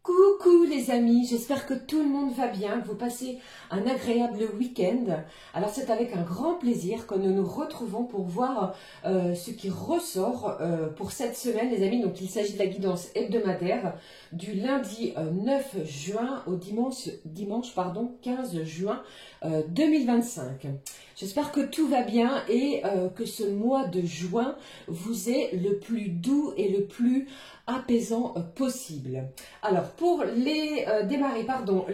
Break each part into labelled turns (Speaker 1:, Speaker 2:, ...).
Speaker 1: Coucou les amis, j'espère que tout le monde va bien, que vous passez un agréable week-end. Alors c'est avec un grand plaisir que nous nous retrouvons pour voir ce qui ressort pour cette semaine les amis. Donc il s'agit de la guidance hebdomadaire du lundi 9 juin au dimanche 15 juin 2025. J'espère que tout va bien et que ce mois de juin vous est le plus doux et le plus apaisant possible. Alors pour les démarrer,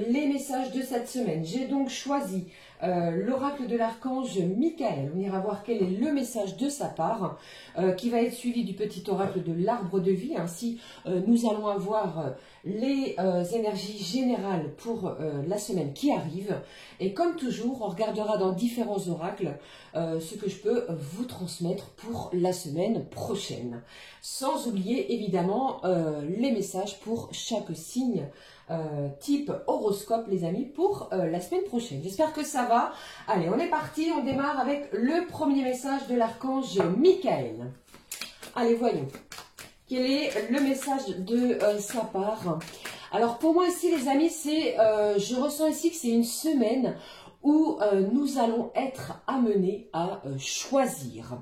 Speaker 1: les messages de cette semaine, j'ai donc choisi l'oracle de l'archange Michael. On ira voir quel est le message de sa part, qui va être suivi du petit oracle de l'arbre de vie. Ainsi, nous allons avoir les énergies générales pour la semaine qui arrive. Et comme toujours, on regardera dans différents oracles ce que je peux vous transmettre pour la semaine prochaine. Sans oublier évidemment les messages pour chaque signe type horoscope les amis pour la semaine prochaine. J'espère que ça va. Allez, on est parti, on démarre avec le premier message de l'archange Michael. Allez, voyons. Quel est le message de sa part? Alors pour moi ici les amis, je ressens ici que c'est une semaine où nous allons être amenés à choisir,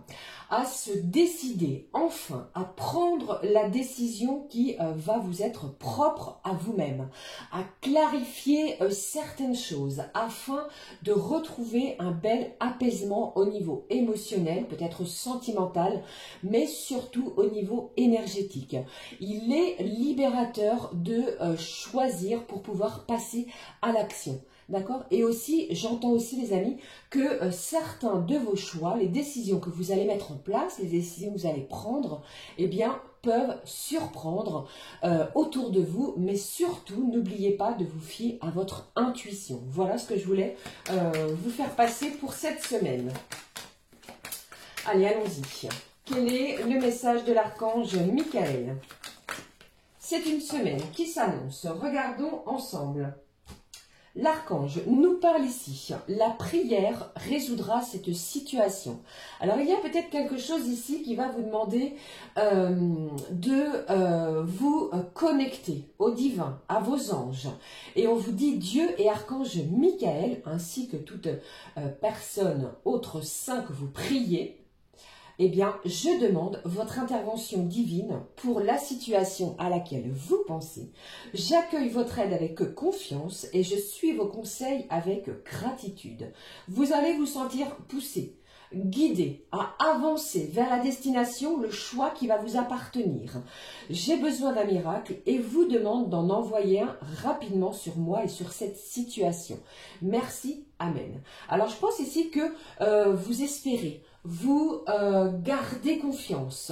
Speaker 1: à se décider, enfin, à prendre la décision qui va vous être propre à vous-même, à clarifier certaines choses afin de retrouver un bel apaisement au niveau émotionnel, peut-être sentimental, mais surtout au niveau énergétique. Il est libérateur de choisir pour pouvoir passer à l'action. D'accord? Et aussi, j'entends aussi les amis, que certains de vos choix, les décisions que vous allez mettre en place, les décisions que vous allez prendre, eh bien, peuvent surprendre autour de vous, mais surtout, n'oubliez pas de vous fier à votre intuition. Voilà ce que je voulais vous faire passer pour cette semaine. Allez, allons-y. Quel est le message de l'archange Michael? C'est une semaine qui s'annonce. Regardons ensemble. L'archange nous parle ici, la prière résoudra cette situation. Alors il y a peut-être quelque chose ici qui va vous demander de vous connecter au divin, à vos anges. Et on vous dit Dieu et archange Michael, ainsi que toute personne autre saint que vous priez. Eh bien, je demande votre intervention divine pour la situation à laquelle vous pensez. J'accueille votre aide avec confiance et je suis vos conseils avec gratitude. Vous allez vous sentir poussé, guidé à avancer vers la destination, le choix qui va vous appartenir. J'ai besoin d'un miracle et vous demande d'en envoyer un rapidement sur moi et sur cette situation. Merci, Amen. Alors, je pense ici que vous espérez. Vous gardez confiance,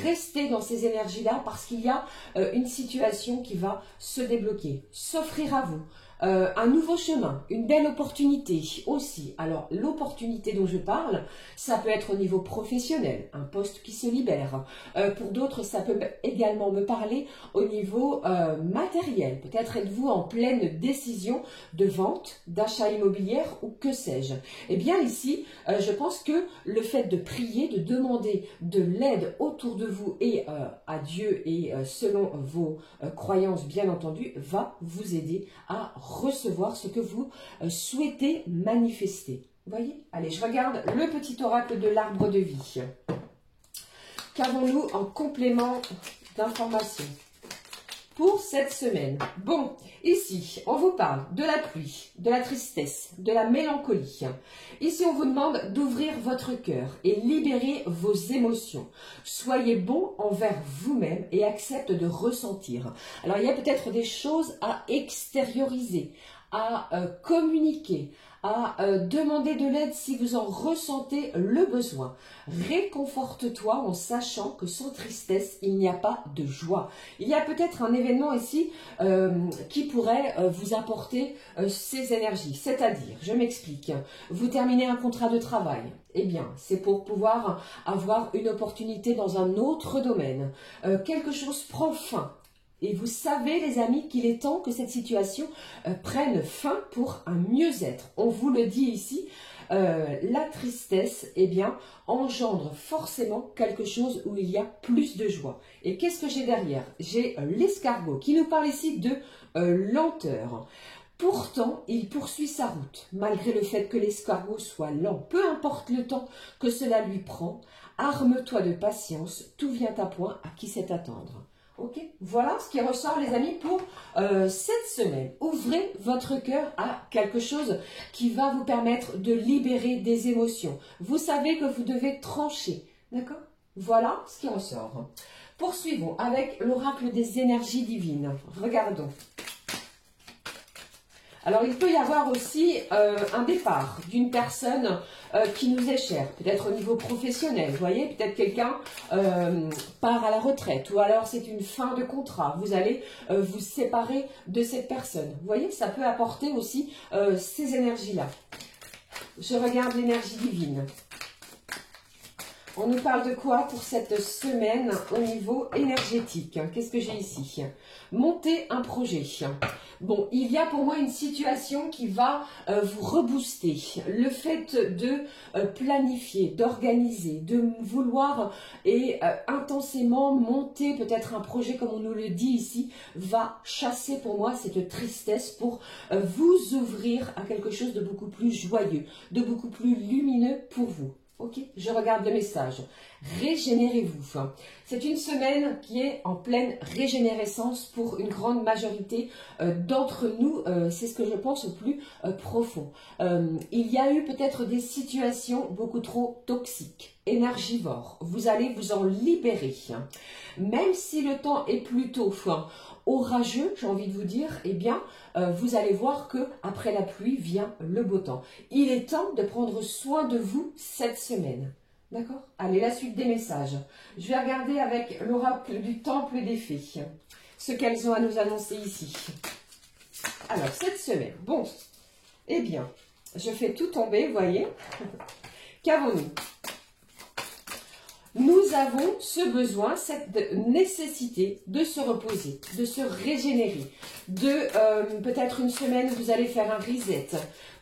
Speaker 1: restez dans ces énergies-là parce qu'il y a une situation qui va se débloquer, s'offrir à vous. Un nouveau chemin, une belle opportunité aussi. Alors l'opportunité dont je parle, ça peut être au niveau professionnel, un poste qui se libère. Pour d'autres, ça peut également me parler au niveau matériel. Peut-être êtes-vous en pleine décision de vente, d'achat immobilier ou que sais-je. Eh bien ici, je pense que le fait de prier, de demander de l'aide autour de vous et à Dieu et selon vos croyances bien entendu, va vous aider à recevoir ce que vous souhaitez manifester. Vous voyez? Allez, je regarde le petit oracle de l'arbre de vie. Qu'avons-nous en complément d'information pour cette semaine? Bon, ici, on vous parle de la pluie, de la tristesse, de la mélancolie. Ici, on vous demande d'ouvrir votre cœur et libérer vos émotions. Soyez bon envers vous-même et accepte de ressentir. Alors, il y a peut-être des choses à extérioriser, à communiquer, à demander de l'aide si vous en ressentez le besoin. Réconforte-toi en sachant que sans tristesse, il n'y a pas de joie. Il y a peut-être un événement ici qui pourrait vous apporter ces énergies. C'est-à-dire, je m'explique, vous terminez un contrat de travail. Eh bien, c'est pour pouvoir avoir une opportunité dans un autre domaine. Quelque chose prend fin. Et vous savez, les amis, qu'il est temps que cette situation prenne fin pour un mieux-être. On vous le dit ici, la tristesse, eh bien, engendre forcément quelque chose où il y a plus de joie. Et qu'est-ce que j'ai derrière? J'ai l'escargot qui nous parle ici de lenteur. Pourtant, il poursuit sa route, malgré le fait que l'escargot soit lent. Peu importe le temps que cela lui prend, arme-toi de patience, tout vient à point, à qui sait attendre. Ok, voilà ce qui ressort les amis pour cette semaine. Ouvrez votre cœur à quelque chose qui va vous permettre de libérer des émotions. Vous savez que vous devez trancher, d'accord? Voilà ce qui ressort. Poursuivons avec l'oracle des énergies divines. Regardons. Alors, il peut y avoir aussi un départ d'une personne qui nous est chère, peut-être au niveau professionnel, vous voyez, peut-être quelqu'un part à la retraite, ou alors c'est une fin de contrat, vous allez vous séparer de cette personne. Vous voyez, ça peut apporter aussi ces énergies-là. Je regarde l'énergie divine. On nous parle de quoi pour cette semaine au niveau énergétique? Qu'est-ce que j'ai ici? Monter un projet. Bon, il y a pour moi une situation qui va vous rebooster. Le fait de planifier, d'organiser, de vouloir et intensément monter peut-être un projet comme on nous le dit ici, va chasser pour moi cette tristesse pour vous ouvrir à quelque chose de beaucoup plus joyeux, de beaucoup plus lumineux pour vous. Ok, je regarde le message. Régénérez-vous. C'est une semaine qui est en pleine régénérescence pour une grande majorité d'entre nous. C'est ce que je pense au plus profond. Il y a eu peut-être des situations beaucoup trop toxiques, énergivores. Vous allez vous en libérer. Même si le temps est plutôt orageux, j'ai envie de vous dire, eh bien, vous allez voir que après la pluie vient le beau temps. Il est temps de prendre soin de vous cette semaine. D'accord? Allez, la suite des messages. Je vais regarder avec l'oracle du temple des fées ce qu'elles ont à nous annoncer ici. Alors, cette semaine, bon, eh bien, je fais tout tomber, vous voyez. Qu'avons-nous? Nous avons ce besoin, cette nécessité de se reposer, de se régénérer, de peut-être une semaine vous allez faire un reset.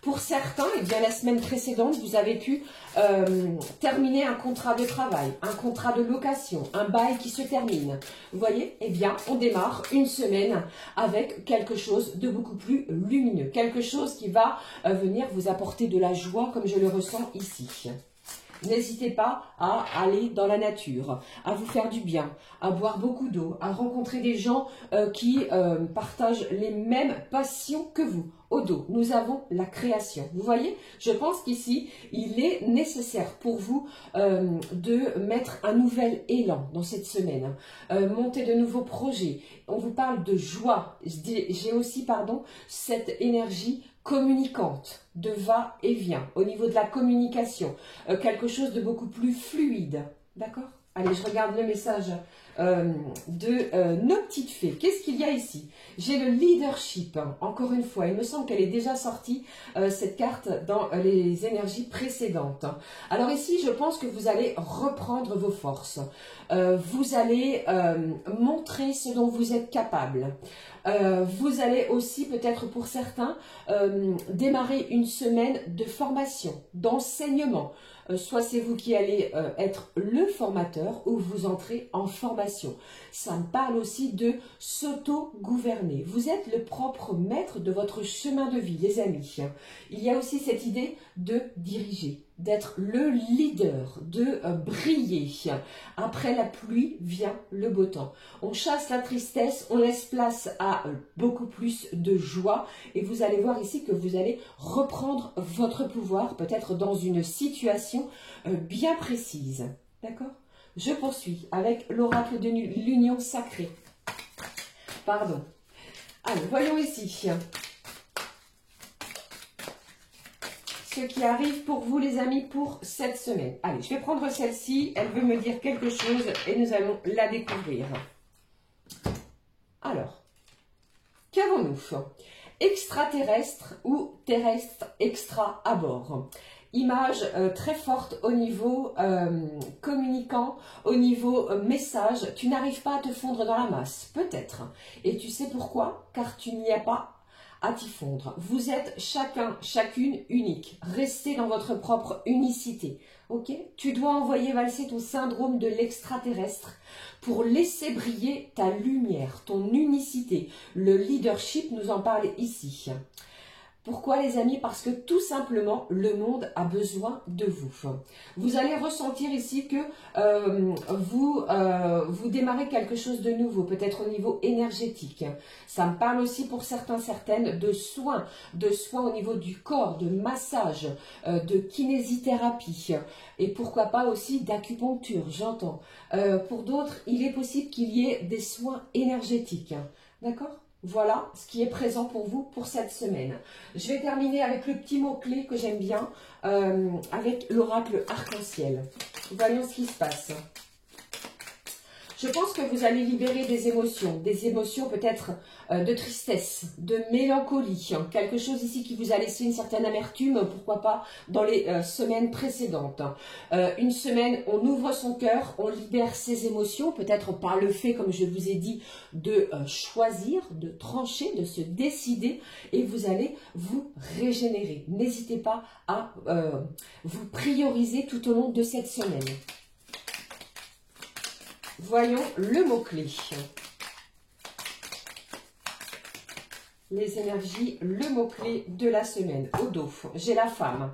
Speaker 1: Pour certains, eh bien, la semaine précédente, vous avez pu terminer un contrat de travail, un contrat de location, un bail qui se termine. Vous voyez, eh bien, on démarre une semaine avec quelque chose de beaucoup plus lumineux, quelque chose qui va venir vous apporter de la joie comme je le ressens ici. N'hésitez pas à aller dans la nature, à vous faire du bien, à boire beaucoup d'eau, à rencontrer des gens qui partagent les mêmes passions que vous. Au dos, nous avons la création. Vous voyez, je pense qu'ici, il est nécessaire pour vous de mettre un nouvel élan dans cette semaine, monter de nouveaux projets. On vous parle de joie. J'ai aussi, cette énergie communicante, de va-et-vient, au niveau de la communication, quelque chose de beaucoup plus fluide, d'accord? Allez, je regarde le message de nos petites fées. Qu'est-ce qu'il y a ici? J'ai le leadership, encore une fois, il me semble qu'elle est déjà sortie, cette carte, dans les énergies précédentes. Alors ici, je pense que vous allez reprendre vos forces, vous allez montrer ce dont vous êtes capable. Vous allez aussi, peut-être pour certains, démarrer une semaine de formation, d'enseignement. Soit c'est vous qui allez être le formateur ou vous entrez en formation. Ça me parle aussi de s'auto-gouverner. Vous êtes le propre maître de votre chemin de vie, les amis. Il y a aussi cette idée de diriger, d'être le leader, de briller. Après la pluie vient le beau temps. On chasse la tristesse, on laisse place à beaucoup plus de joie et vous allez voir ici que vous allez reprendre votre pouvoir, peut-être dans une situation bien précise. D'accord? Je poursuis avec l'oracle de l'union sacrée. Pardon. Allez, voyons ici ce qui arrive pour vous les amis pour cette semaine. Allez, je vais prendre celle-ci, elle veut me dire quelque chose et nous allons la découvrir. Alors, qu'avons-nous? Extraterrestre ou terrestre extra à bord. Image très forte au niveau communicant, au niveau message. Tu n'arrives pas à te fondre dans la masse, peut-être. Et tu sais pourquoi? Car tu n'y as pas à t'y fondre. Vous êtes chacun, chacune unique. Restez dans votre propre unicité. Ok? Tu dois envoyer valser ton syndrome de l'extraterrestre pour laisser briller ta lumière, ton unicité. Le leadership nous en parle ici. Pourquoi les amis? Parce que tout simplement, le monde a besoin de vous. Vous allez ressentir ici que vous démarrez quelque chose de nouveau, peut-être au niveau énergétique. Ça me parle aussi pour certains, certaines de soins au niveau du corps, de massage, de kinésithérapie et pourquoi pas aussi d'acupuncture, j'entends. Pour d'autres, il est possible qu'il y ait des soins énergétiques, d'accord? Voilà ce qui est présent pour vous pour cette semaine. Je vais terminer avec le petit mot-clé que j'aime bien, avec l'oracle arc-en-ciel. Voyons ce qui se passe. Je pense que vous allez libérer des émotions peut-être de tristesse, de mélancolie, quelque chose ici qui vous a laissé une certaine amertume, pourquoi pas dans les semaines précédentes. Une semaine, on ouvre son cœur, on libère ses émotions, peut-être par le fait, comme je vous ai dit, de choisir, de trancher, de se décider, et vous allez vous régénérer. N'hésitez pas à vous prioriser tout au long de cette semaine. Voyons le mot-clé. Les énergies, le mot-clé de la semaine. Au dos, j'ai la femme.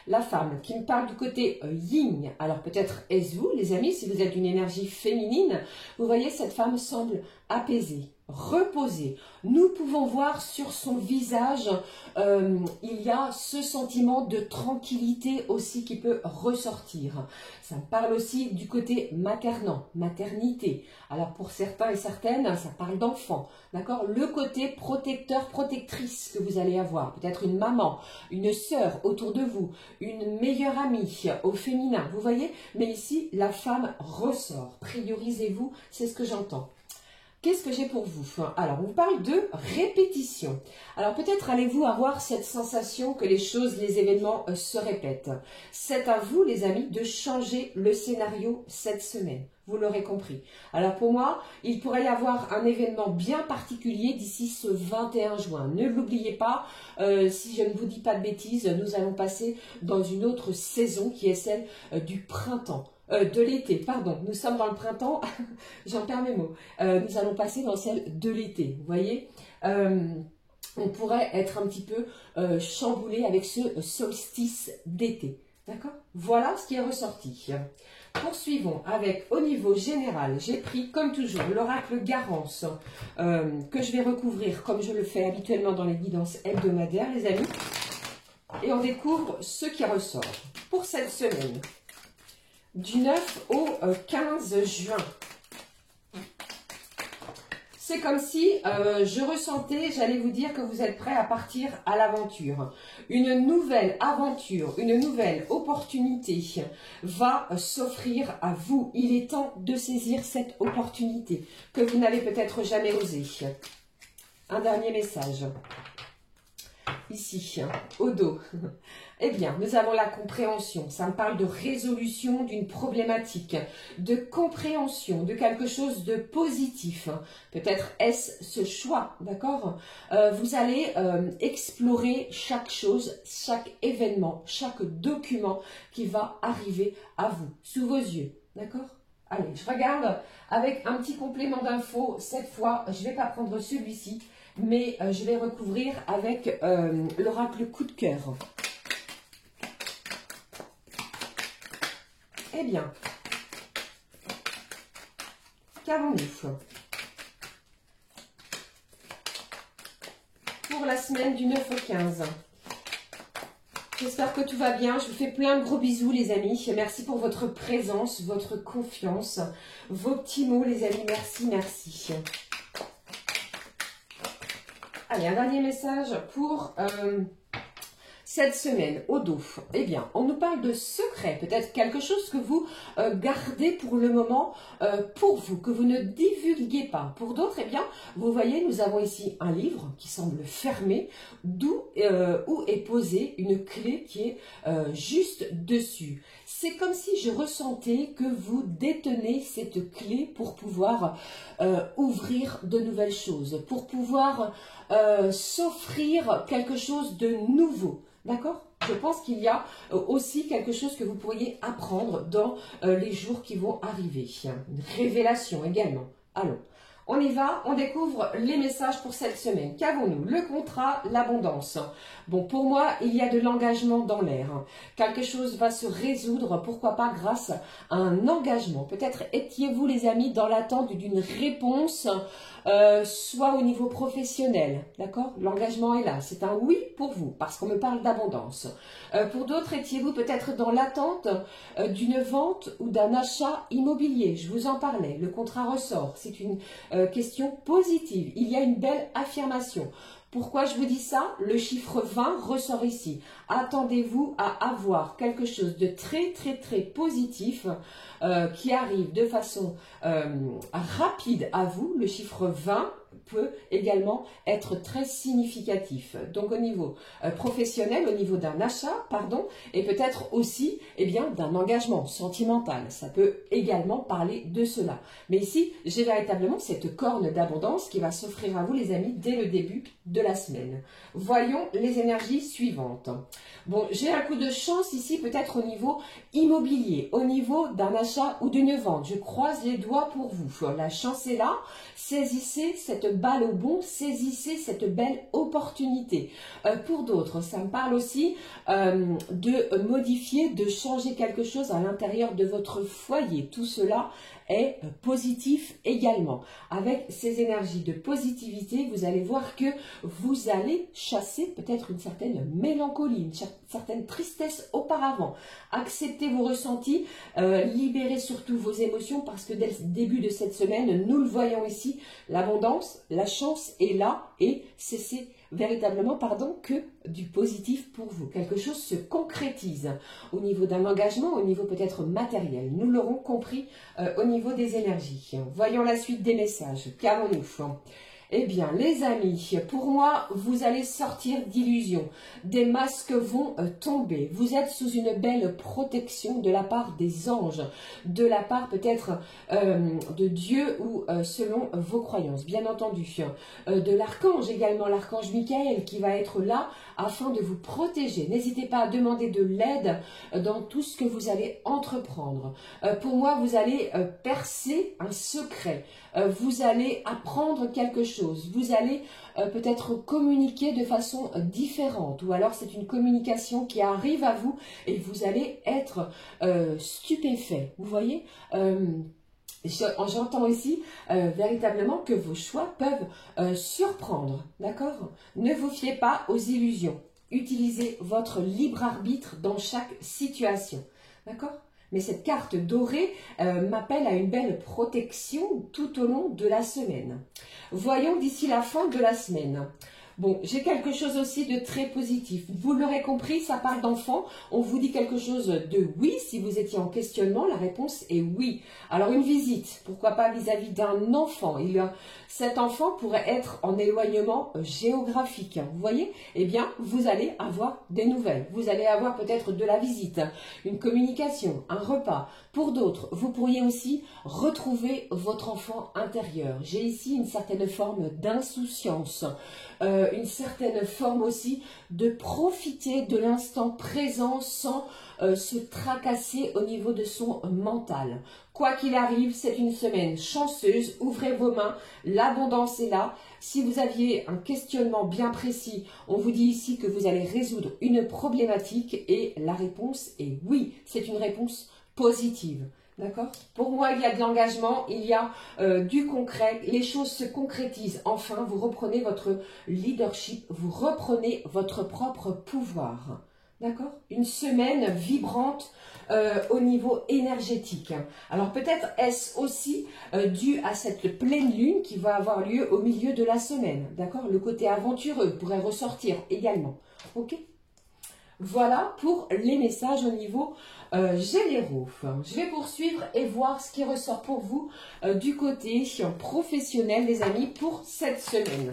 Speaker 1: La femme qui me parle du côté yin. Alors peut-être est-ce vous, les amis, si vous êtes une énergie féminine. Vous voyez, cette femme semble apaisée, reposée. Nous pouvons voir sur son visage, il y a ce sentiment de tranquillité aussi qui peut ressortir. Ça me parle aussi du côté maternant, maternité. Alors pour certains et certaines, ça parle d'enfant, d'accord? Le côté protecteur, protectrice que vous allez avoir. Peut-être une maman, une sœur autour de vous, une meilleure amie au féminin, vous voyez? Mais ici, la femme ressort. Priorisez-vous, c'est ce que j'entends. Qu'est-ce que j'ai pour vous? Alors, on parle de répétition. Alors, peut-être allez-vous avoir cette sensation que les choses, les événements se répètent. C'est à vous, les amis, de changer le scénario cette semaine. Vous l'aurez compris. Alors, pour moi, il pourrait y avoir un événement bien particulier d'ici ce 21 juin. Ne l'oubliez pas, si je ne vous dis pas de bêtises, nous allons passer dans une autre saison qui est celle du printemps. De l'été, pardon, nous sommes dans le printemps, j'en perds mes mots. Nous allons passer dans celle de l'été, vous voyez. On pourrait être un petit peu chamboulé avec ce solstice d'été, d'accord? Voilà ce qui est ressorti. Poursuivons avec, au niveau général, j'ai pris comme toujours l'oracle Garance que je vais recouvrir comme je le fais habituellement dans les guidances hebdomadaires, les amis. Et on découvre ce qui ressort pour cette semaine. Du 9 au 15 juin. C'est comme si je ressentais, j'allais vous dire que vous êtes prêts à partir à l'aventure. Une nouvelle aventure, une nouvelle opportunité va s'offrir à vous. Il est temps de saisir cette opportunité que vous n'avez peut-être jamais osé. Un dernier message. Ici, au dos. Eh bien, nous avons la compréhension. Ça me parle de résolution d'une problématique, de compréhension, de quelque chose de positif. Peut-être est-ce ce choix, d'accord? Vous allez explorer chaque chose, chaque événement, chaque document qui va arriver à vous, sous vos yeux, d'accord? Allez, je regarde avec un petit complément d'infos. Cette fois, je ne vais pas prendre celui-ci, mais je vais recouvrir avec l'oracle coup de cœur. Eh bien, qu'avons-nous pour la semaine du 9 au 15? J'espère que tout va bien. Je vous fais plein de gros bisous, les amis. Merci pour votre présence, votre confiance, vos petits mots, les amis. Merci, merci. Allez, un dernier message pour cette semaine au dos, eh bien, on nous parle de secret, peut-être quelque chose que vous gardez pour le moment pour vous, que vous ne divulguez pas. Pour d'autres, eh bien, vous voyez, nous avons ici un livre qui semble fermé, où est posée une clé qui est juste dessus. C'est comme si je ressentais que vous détenez cette clé pour pouvoir ouvrir de nouvelles choses, pour pouvoir s'offrir quelque chose de nouveau. D'accord? Je pense qu'il y a aussi quelque chose que vous pourriez apprendre dans les jours qui vont arriver. Une révélation également. Allons. On y va, on découvre les messages pour cette semaine. Qu'avons-nous? Le contrat, l'abondance. Bon, pour moi, il y a de l'engagement dans l'air. Quelque chose va se résoudre, pourquoi pas grâce à un engagement. Peut-être étiez-vous, les amis, dans l'attente d'une réponse, soit au niveau professionnel. D'accord? L'engagement est là. C'est un oui pour vous, parce qu'on me parle d'abondance. Pour d'autres, étiez-vous peut-être dans l'attente d'une vente ou d'un achat immobilier. Je vous en parlais. Le contrat ressort. C'est une question positive. Il y a une belle affirmation. Pourquoi je vous dis ça? Le chiffre 20 ressort ici. Attendez-vous à avoir quelque chose de très positif qui arrive de façon rapide à vous. Le chiffre 20 peut également être très significatif. Donc au niveau professionnel, au niveau d'un achat, pardon, et peut-être aussi d'un engagement sentimental. Ça peut également parler de cela. Mais ici, j'ai véritablement cette corne d'abondance qui va s'offrir à vous, les amis, dès le début de la semaine. Voyons les énergies suivantes. Bon, j'ai un coup de chance ici, peut-être au niveau immobilier, au niveau d'un achat ou d'une vente. Je croise les doigts pour vous. La chance est là. Saisissez cette balle au bond, saisissez cette belle opportunité. Pour d'autres, ça me parle aussi de modifier, de changer quelque chose à l'intérieur de votre foyer. Tout cela est positif également. Avec ces énergies de positivité, vous allez voir que vous allez chasser peut-être une certaine mélancolie, une certaine tristesse auparavant. Acceptez vos ressentis, libérez surtout vos émotions parce que dès le début de cette semaine, nous le voyons ici, l'abondance, la chance est là et cessez véritablement, que du positif pour vous. Quelque chose se concrétise au niveau d'un engagement, au niveau peut-être matériel. Nous l'aurons compris au niveau des énergies. Voyons la suite des messages. Qu'avons-nous? Eh bien, les amis, pour moi, vous allez sortir d'illusions. Des masques vont tomber. Vous êtes sous une belle protection de la part des anges, de la part peut-être de Dieu ou selon vos croyances, bien entendu. De l'archange également, l'archange Michael qui va être là afin de vous protéger. N'hésitez pas à demander de l'aide dans tout ce que vous allez entreprendre. Pour moi, vous allez percer un secret. Vous allez apprendre quelque chose, vous allez peut-être communiquer de façon différente ou alors c'est une communication qui arrive à vous et vous allez être stupéfait, vous voyez. J'entends ici véritablement que vos choix peuvent surprendre, d'accord? Ne vous fiez pas aux illusions, utilisez votre libre arbitre dans chaque situation, d'accord? Mais cette carte dorée m'appelle à une belle protection tout au long de la semaine. Voyons d'ici la fin de la semaine. Bon, j'ai quelque chose aussi de très positif. Vous l'aurez compris, ça parle d'enfant. On vous dit quelque chose de oui. Si vous étiez en questionnement, la réponse est oui. Alors une visite, pourquoi pas vis-à-vis d'un enfant. Cet enfant pourrait être en éloignement géographique. Vous voyez? Eh bien, vous allez avoir des nouvelles. Vous allez avoir peut-être de la visite, une communication, un repas. Pour d'autres, vous pourriez aussi retrouver votre enfant intérieur. J'ai ici une certaine forme d'insouciance. Une certaine forme aussi de profiter de l'instant présent sans se tracasser au niveau de son mental. Quoi qu'il arrive, c'est une semaine chanceuse. Ouvrez vos mains, l'abondance est là. Si vous aviez un questionnement bien précis, on vous dit ici que vous allez résoudre une problématique et la réponse est oui. C'est une réponse positive. D'accord? Pour moi, il y a de l'engagement, il y a du concret, les choses se concrétisent. Enfin, vous reprenez votre leadership, vous reprenez votre propre pouvoir. D'accord? Une semaine vibrante au niveau énergétique. Alors peut-être est-ce aussi dû à cette pleine lune qui va avoir lieu au milieu de la semaine. D'accord? Le côté aventureux pourrait ressortir également. Ok? Voilà pour les messages au niveau généraux. Je vais poursuivre et voir ce qui ressort pour vous du côté professionnel, les amis, pour cette semaine.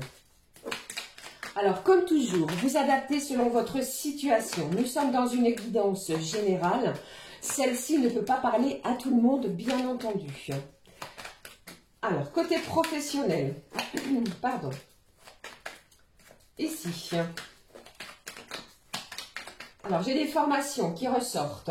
Speaker 1: Alors, comme toujours, vous adaptez selon votre situation. Nous sommes dans une guidance générale. Celle-ci ne peut pas parler à tout le monde, bien entendu. Alors, côté professionnel, pardon, ici. Alors, j'ai des formations qui ressortent,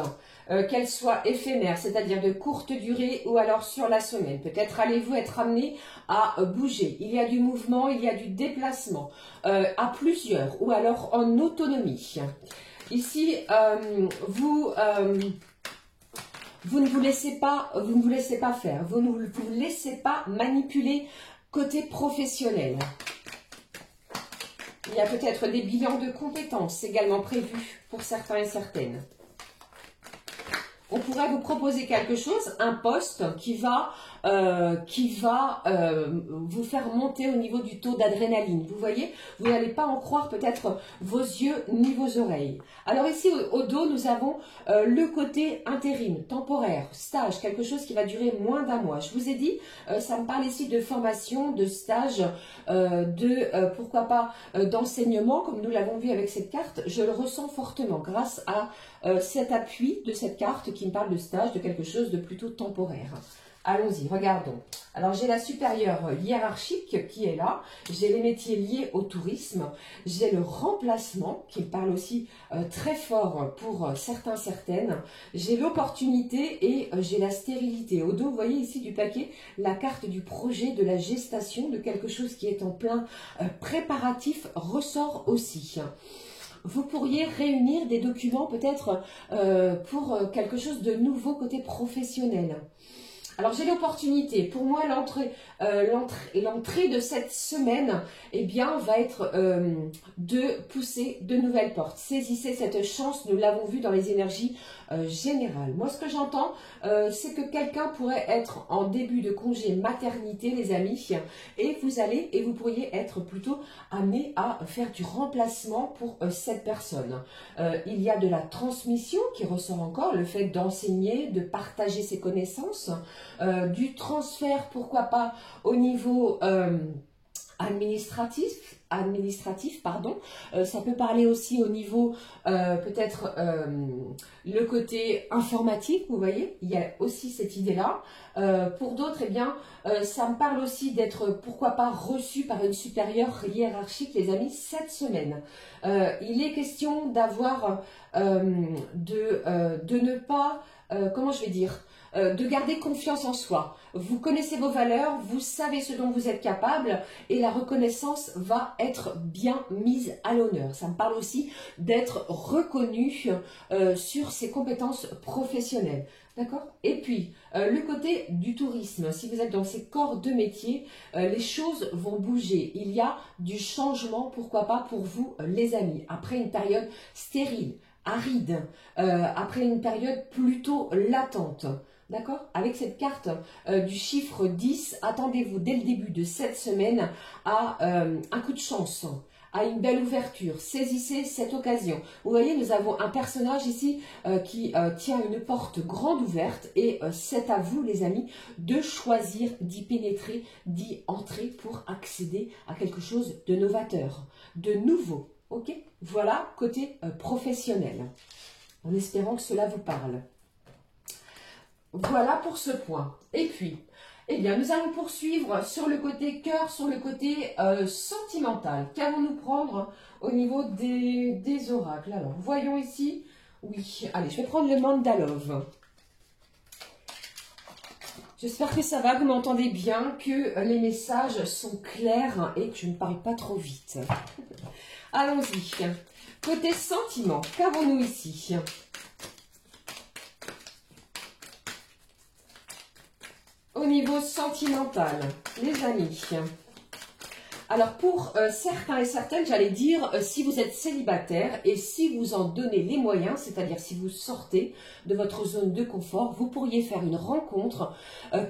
Speaker 1: qu'elles soient éphémères, c'est-à-dire de courte durée ou alors sur la semaine. Peut-être allez-vous être amené à bouger. Il y a du mouvement, il y a du déplacement à plusieurs ou alors en autonomie. Ici, vous ne vous laissez pas faire, vous ne vous laissez pas manipuler côté professionnel. Il y a peut-être des bilans de compétences également prévus pour certains et certaines. On pourrait vous proposer quelque chose, un poste qui va vous faire monter au niveau du taux d'adrénaline. Vous voyez, vous n'allez pas en croire peut-être vos yeux ni vos oreilles. Alors ici, au dos, nous avons le côté intérim, temporaire, stage, quelque chose qui va durer moins d'un mois. Je vous ai dit, ça me parle ici de formation, de stage, pourquoi pas, d'enseignement, comme nous l'avons vu avec cette carte. Je le ressens fortement grâce à cet appui de cette carte qui me parle de stage, de quelque chose de plutôt temporaire. Allons-y, regardons. Alors, j'ai la supérieure hiérarchique qui est là. J'ai les métiers liés au tourisme. J'ai le remplacement qui me parle aussi très fort pour certains, certaines. J'ai l'opportunité et j'ai la stérilité. Au dos, vous voyez ici du paquet, la carte du projet, de la gestation, de quelque chose qui est en plein préparatif ressort aussi. Vous pourriez réunir des documents peut-être pour quelque chose de nouveau côté professionnel. Alors, j'ai l'opportunité. Pour moi, l'entrée de cette semaine, eh bien, va être de pousser de nouvelles portes. Saisissez cette chance, nous l'avons vu dans les énergies générales. Moi, ce que j'entends, c'est que quelqu'un pourrait être en début de congé maternité, les amis, et vous pourriez être plutôt amené à faire du remplacement pour cette personne. Il y a de la transmission qui ressort encore, le fait d'enseigner, de partager ses connaissances, du transfert, pourquoi pas, au niveau administratif, pardon. Ça peut parler aussi au niveau peut-être le côté informatique, vous voyez, il y a aussi cette idée-là. Pour d'autres, eh bien, ça me parle aussi d'être, pourquoi pas, reçu par une supérieure hiérarchique, les amis, cette semaine. Il est question d'avoir, de ne pas, comment je vais dire, de garder confiance en soi. Vous connaissez vos valeurs, vous savez ce dont vous êtes capable et la reconnaissance va être bien mise à l'honneur. Ça me parle aussi d'être reconnu sur ses compétences professionnelles. D'accord? Et puis, le côté du tourisme, si vous êtes dans ces corps de métier, les choses vont bouger. Il y a du changement, pourquoi pas, pour vous, les amis. Après une période stérile, aride, après une période plutôt latente. D'accord? Avec cette carte du chiffre 10, attendez-vous dès le début de cette semaine à un coup de chance, à une belle ouverture. Saisissez cette occasion. Vous voyez, nous avons un personnage ici qui tient une porte grande ouverte et c'est à vous, les amis, de choisir d'y pénétrer, d'y entrer pour accéder à quelque chose de novateur, de nouveau. Ok? Voilà, côté professionnel. En espérant que cela vous parle. Voilà pour ce point. Et puis, eh bien, nous allons poursuivre sur le côté cœur, sur le côté sentimental. Qu'allons-nous prendre au niveau des oracles? Alors, voyons ici. Oui, allez, je vais prendre le Mandalove. J'espère que ça va, vous m'entendez bien, que les messages sont clairs et que je ne parle pas trop vite. Allons-y. Côté sentiment, qu'avons-nous ici? Au niveau sentimental, les amis, Alors pour certains et certaines, j'allais dire, si vous êtes célibataire et si vous en donnez les moyens, c'est-à-dire si vous sortez de votre zone de confort, vous pourriez faire une rencontre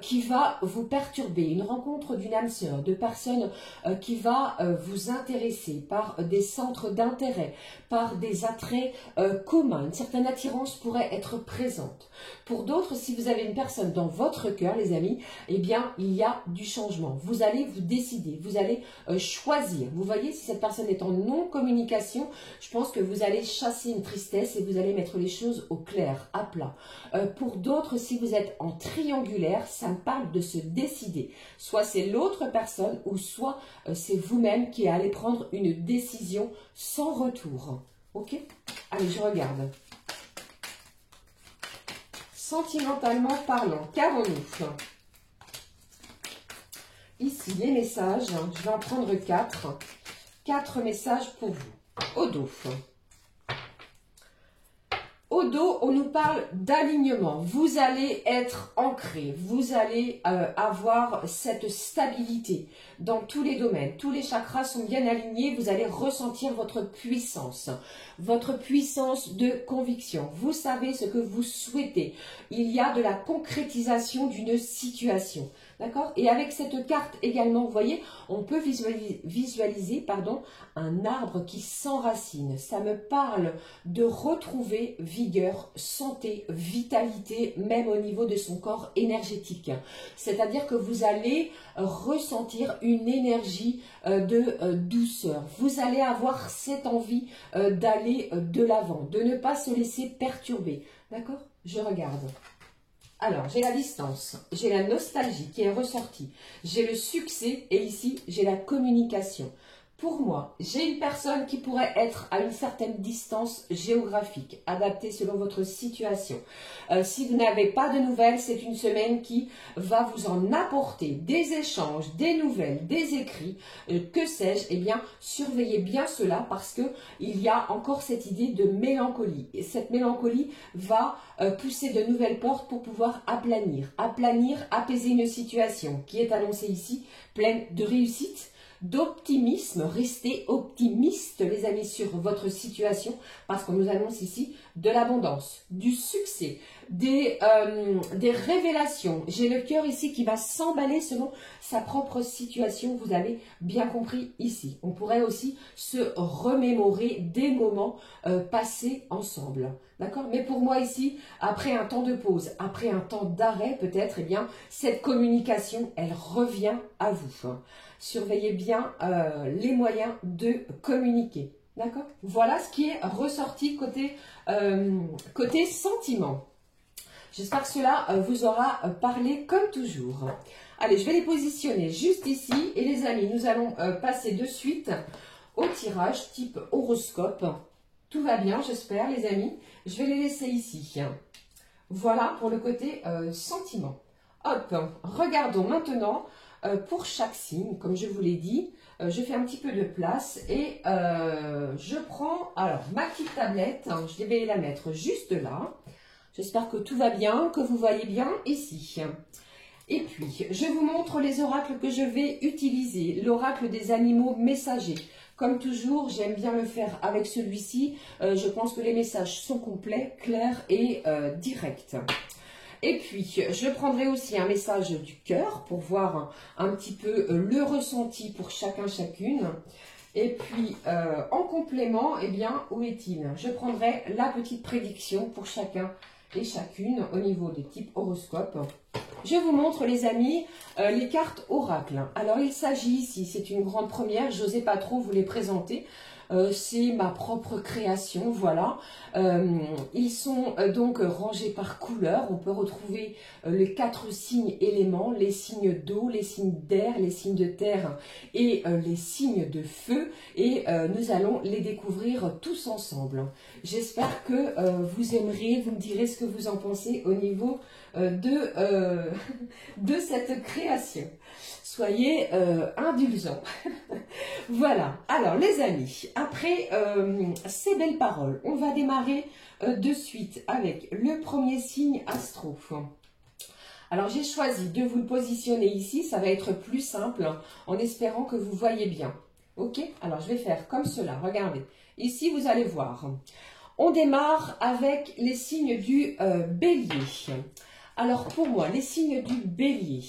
Speaker 1: qui va vous perturber, une rencontre d'une âme sœur, de personnes qui va vous intéresser par des centres d'intérêt, par des attraits communs. Une certaine attirance pourrait être présente. Pour d'autres, si vous avez une personne dans votre cœur, les amis, eh bien, il y a du changement. Vous allez vous décider, vous allez choisir. Vous voyez, si cette personne est en non-communication, je pense que vous allez chasser une tristesse et vous allez mettre les choses au clair, à plat. Pour d'autres, si vous êtes en triangulaire, ça me parle de se décider. Soit c'est l'autre personne ou soit c'est vous-même qui allez prendre une décision sans retour. Ok? Allez, je regarde. Sentimentalement parlant, qu'avons-nous? Ici, les messages, je vais en prendre 4. 4 messages pour vous. Au dos. Au dos, on nous parle d'alignement. Vous allez être ancré, vous allez avoir cette stabilité dans tous les domaines. Tous les chakras sont bien alignés, vous allez ressentir votre puissance de conviction. Vous savez ce que vous souhaitez. Il y a de la concrétisation d'une situation. D'accord? Et avec cette carte également, vous voyez, on peut visualiser un arbre qui s'enracine. Ça me parle de retrouver vigueur, santé, vitalité, même au niveau de son corps énergétique. C'est-à-dire que vous allez ressentir une énergie de douceur. Vous allez avoir cette envie d'aller de l'avant, de ne pas se laisser perturber. D'accord? Je regarde. Alors, j'ai la distance, j'ai la nostalgie qui est ressortie, j'ai le succès et ici, j'ai la communication. Pour moi, j'ai une personne qui pourrait être à une certaine distance géographique, adaptée selon votre situation. Si vous n'avez pas de nouvelles, c'est une semaine qui va vous en apporter des échanges, des nouvelles, des écrits, que sais-je. Eh bien, surveillez bien cela parce que il y a encore cette idée de mélancolie. Et cette mélancolie va pousser de nouvelles portes pour pouvoir aplanir, apaiser une situation qui est annoncée ici, pleine de réussite, d'optimisme. Restez optimiste les amis sur votre situation parce qu'on nous annonce ici de l'abondance, du succès, des révélations. J'ai le cœur ici qui va s'emballer selon sa propre situation, vous avez bien compris ici. On pourrait aussi se remémorer des moments passés ensemble. D'accord? Mais pour moi ici, après un temps de pause, après un temps d'arrêt peut-être, eh bien, cette communication, elle revient à vous. Surveillez bien les moyens de communiquer. D'accord? Voilà ce qui est ressorti côté sentiment. J'espère que cela vous aura parlé comme toujours. Allez, je vais les positionner juste ici. Et les amis, nous allons passer de suite au tirage type horoscope. Tout va bien, j'espère, les amis. Je vais les laisser ici. Voilà pour le côté sentiment. Hop, regardons maintenant pour chaque signe, comme je vous l'ai dit. Je fais un petit peu de place et je prends alors ma petite tablette. Je vais la mettre juste là. J'espère que tout va bien, que vous voyez bien ici. Et puis, je vous montre les oracles que je vais utiliser. L'oracle des animaux messagers. Comme toujours, j'aime bien le faire avec celui-ci. Je pense que les messages sont complets, clairs et directs. Et puis, je prendrai aussi un message du cœur pour voir un petit peu le ressenti pour chacun, chacune. Et puis, en complément, eh bien, où est-il? Je prendrai la petite prédiction pour chacun et chacune au niveau des types horoscopes. Je vous montre, les amis, les cartes oracles. Alors, il s'agit ici, c'est une grande première, je n'osais pas trop vous les présenter. C'est ma propre création, voilà. Ils sont donc rangés par couleur. On peut retrouver les 4 signes éléments, les signes d'eau, les signes d'air, les signes de terre et les signes de feu. Et nous allons les découvrir tous ensemble. J'espère que vous aimerez, vous me direz ce que vous en pensez au niveau de cette création. Soyez indulgents. Voilà. Alors, les amis, après ces belles paroles, on va démarrer de suite avec le premier signe astro. Alors j'ai choisi de vous le positionner ici, ça va être plus simple en espérant que vous voyez bien. Ok? Alors je vais faire comme cela, regardez. Ici vous allez voir. On démarre avec les signes du bélier. Alors pour moi, les signes du bélier,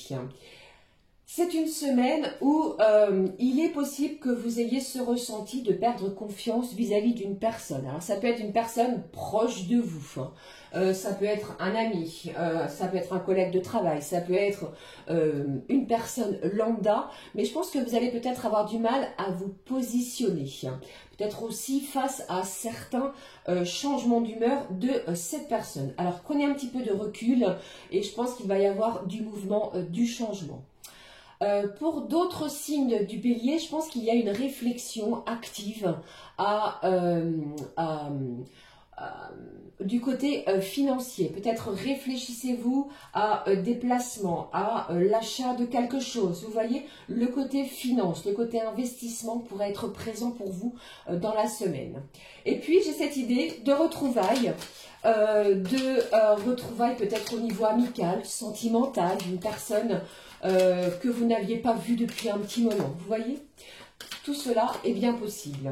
Speaker 1: c'est une semaine où il est possible que vous ayez ce ressenti de perdre confiance vis-à-vis d'une personne. Alors ça peut être une personne proche de vous, ça peut être un ami, ça peut être un collègue de travail, ça peut être une personne lambda, mais je pense que vous allez peut-être avoir du mal à vous positionner. Peut-être aussi face à certains changements d'humeur de cette personne. Alors prenez un petit peu de recul et je pense qu'il va y avoir du mouvement, du changement. Pour d'autres signes du bélier, je pense qu'il y a une réflexion active du côté financier. Peut-être réfléchissez-vous à des placements, à l'achat de quelque chose. Vous voyez, le côté finance, le côté investissement pourrait être présent pour vous dans la semaine. Et puis, j'ai cette idée de retrouvailles. Retrouvailles peut-être au niveau amical, sentimental, d'une personne que vous n'aviez pas vue depuis un petit moment. Vous voyez, tout cela est bien possible.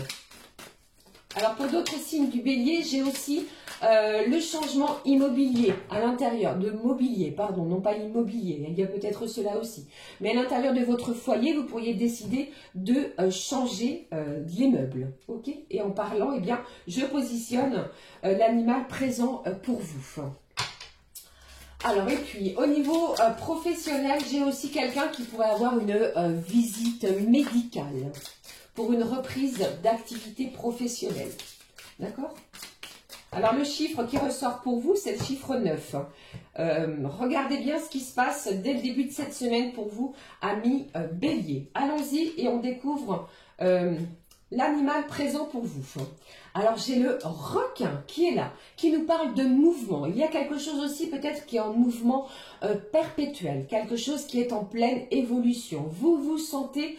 Speaker 1: Alors pour d'autres signes du bélier, j'ai aussi le changement immobilier à l'intérieur, de mobilier, pardon, non pas immobilier, il y a peut-être cela aussi. Mais à l'intérieur de votre foyer, vous pourriez décider de changer les meubles. Ok? Et en parlant, eh bien, je positionne l'animal présent pour vous. Alors, et puis, au niveau professionnel, j'ai aussi quelqu'un qui pourrait avoir une visite médicale pour une reprise d'activité professionnelle. D'accord? Alors, le chiffre qui ressort pour vous, c'est le chiffre 9. Regardez bien ce qui se passe dès le début de cette semaine pour vous, amis bélier. Allons-y et on découvre l'animal présent pour vous. Alors, j'ai le requin qui est là, qui nous parle de mouvement. Il y a quelque chose aussi peut-être qui est en mouvement perpétuel, quelque chose qui est en pleine évolution. Vous vous sentez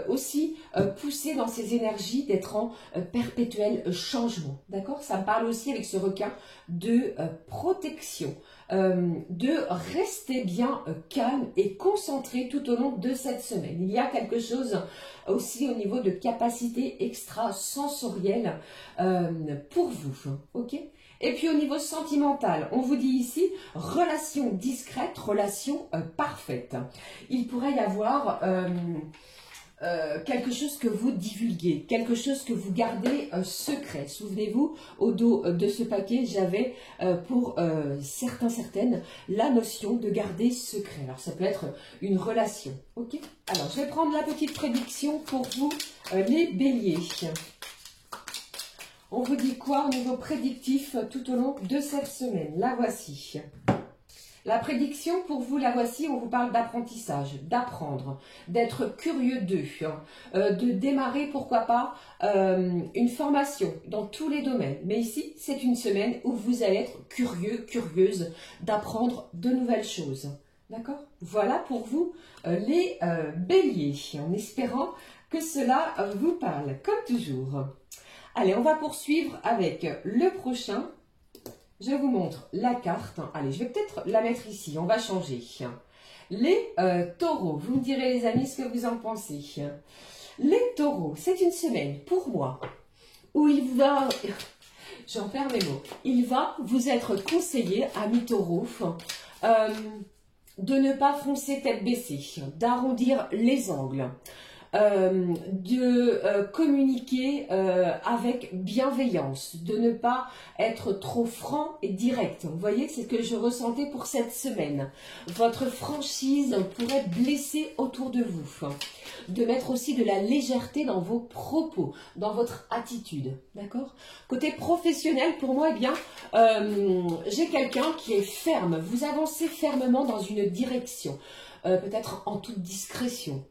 Speaker 1: aussi poussé dans ces énergies d'être en perpétuel changement. D'accord? Ça me parle aussi avec ce requin de protection. De rester bien calme et concentré tout au long de cette semaine. Il y a quelque chose aussi au niveau de capacité extrasensorielle pour vous. Ok? Et puis au niveau sentimental, on vous dit ici relation discrète, relation parfaite. Il pourrait y avoir quelque chose que vous divulguez, quelque chose que vous gardez secret. Souvenez-vous, au dos de ce paquet, j'avais pour certaines la notion de garder secret. Alors ça peut être une relation. Ok? Alors je vais prendre la petite prédiction pour vous, les béliers. On vous dit quoi au niveau prédictif tout au long de cette semaine? La voici. La prédiction pour vous, la voici, on vous parle d'apprentissage, d'apprendre, d'être curieux de démarrer, pourquoi pas, une formation dans tous les domaines. Mais ici, c'est une semaine où vous allez être curieux, curieuse d'apprendre de nouvelles choses. D'accord? Voilà pour vous, les béliers, en espérant que cela vous parle, comme toujours. Allez, on va poursuivre avec le prochain. Je vous montre la carte. Allez, je vais peut-être la mettre ici. On va changer. Les taureaux. Vous me direz, les amis, ce que vous en pensez. Les taureaux, c'est une semaine, pour moi, où il va... J'en perds mes mots. Il va vous être conseillé, amis taureaux, de ne pas foncer tête baissée, d'arrondir les angles. De communiquer avec bienveillance, de ne pas être trop franc et direct. Vous voyez, c'est ce que je ressentais pour cette semaine. Votre franchise pourrait blesser autour de vous. De mettre aussi de la légèreté dans vos propos, dans votre attitude. D'accord? Côté professionnel, pour moi, eh bien, j'ai quelqu'un qui est ferme. Vous avancez fermement dans une direction. Peut-être en toute discrétion.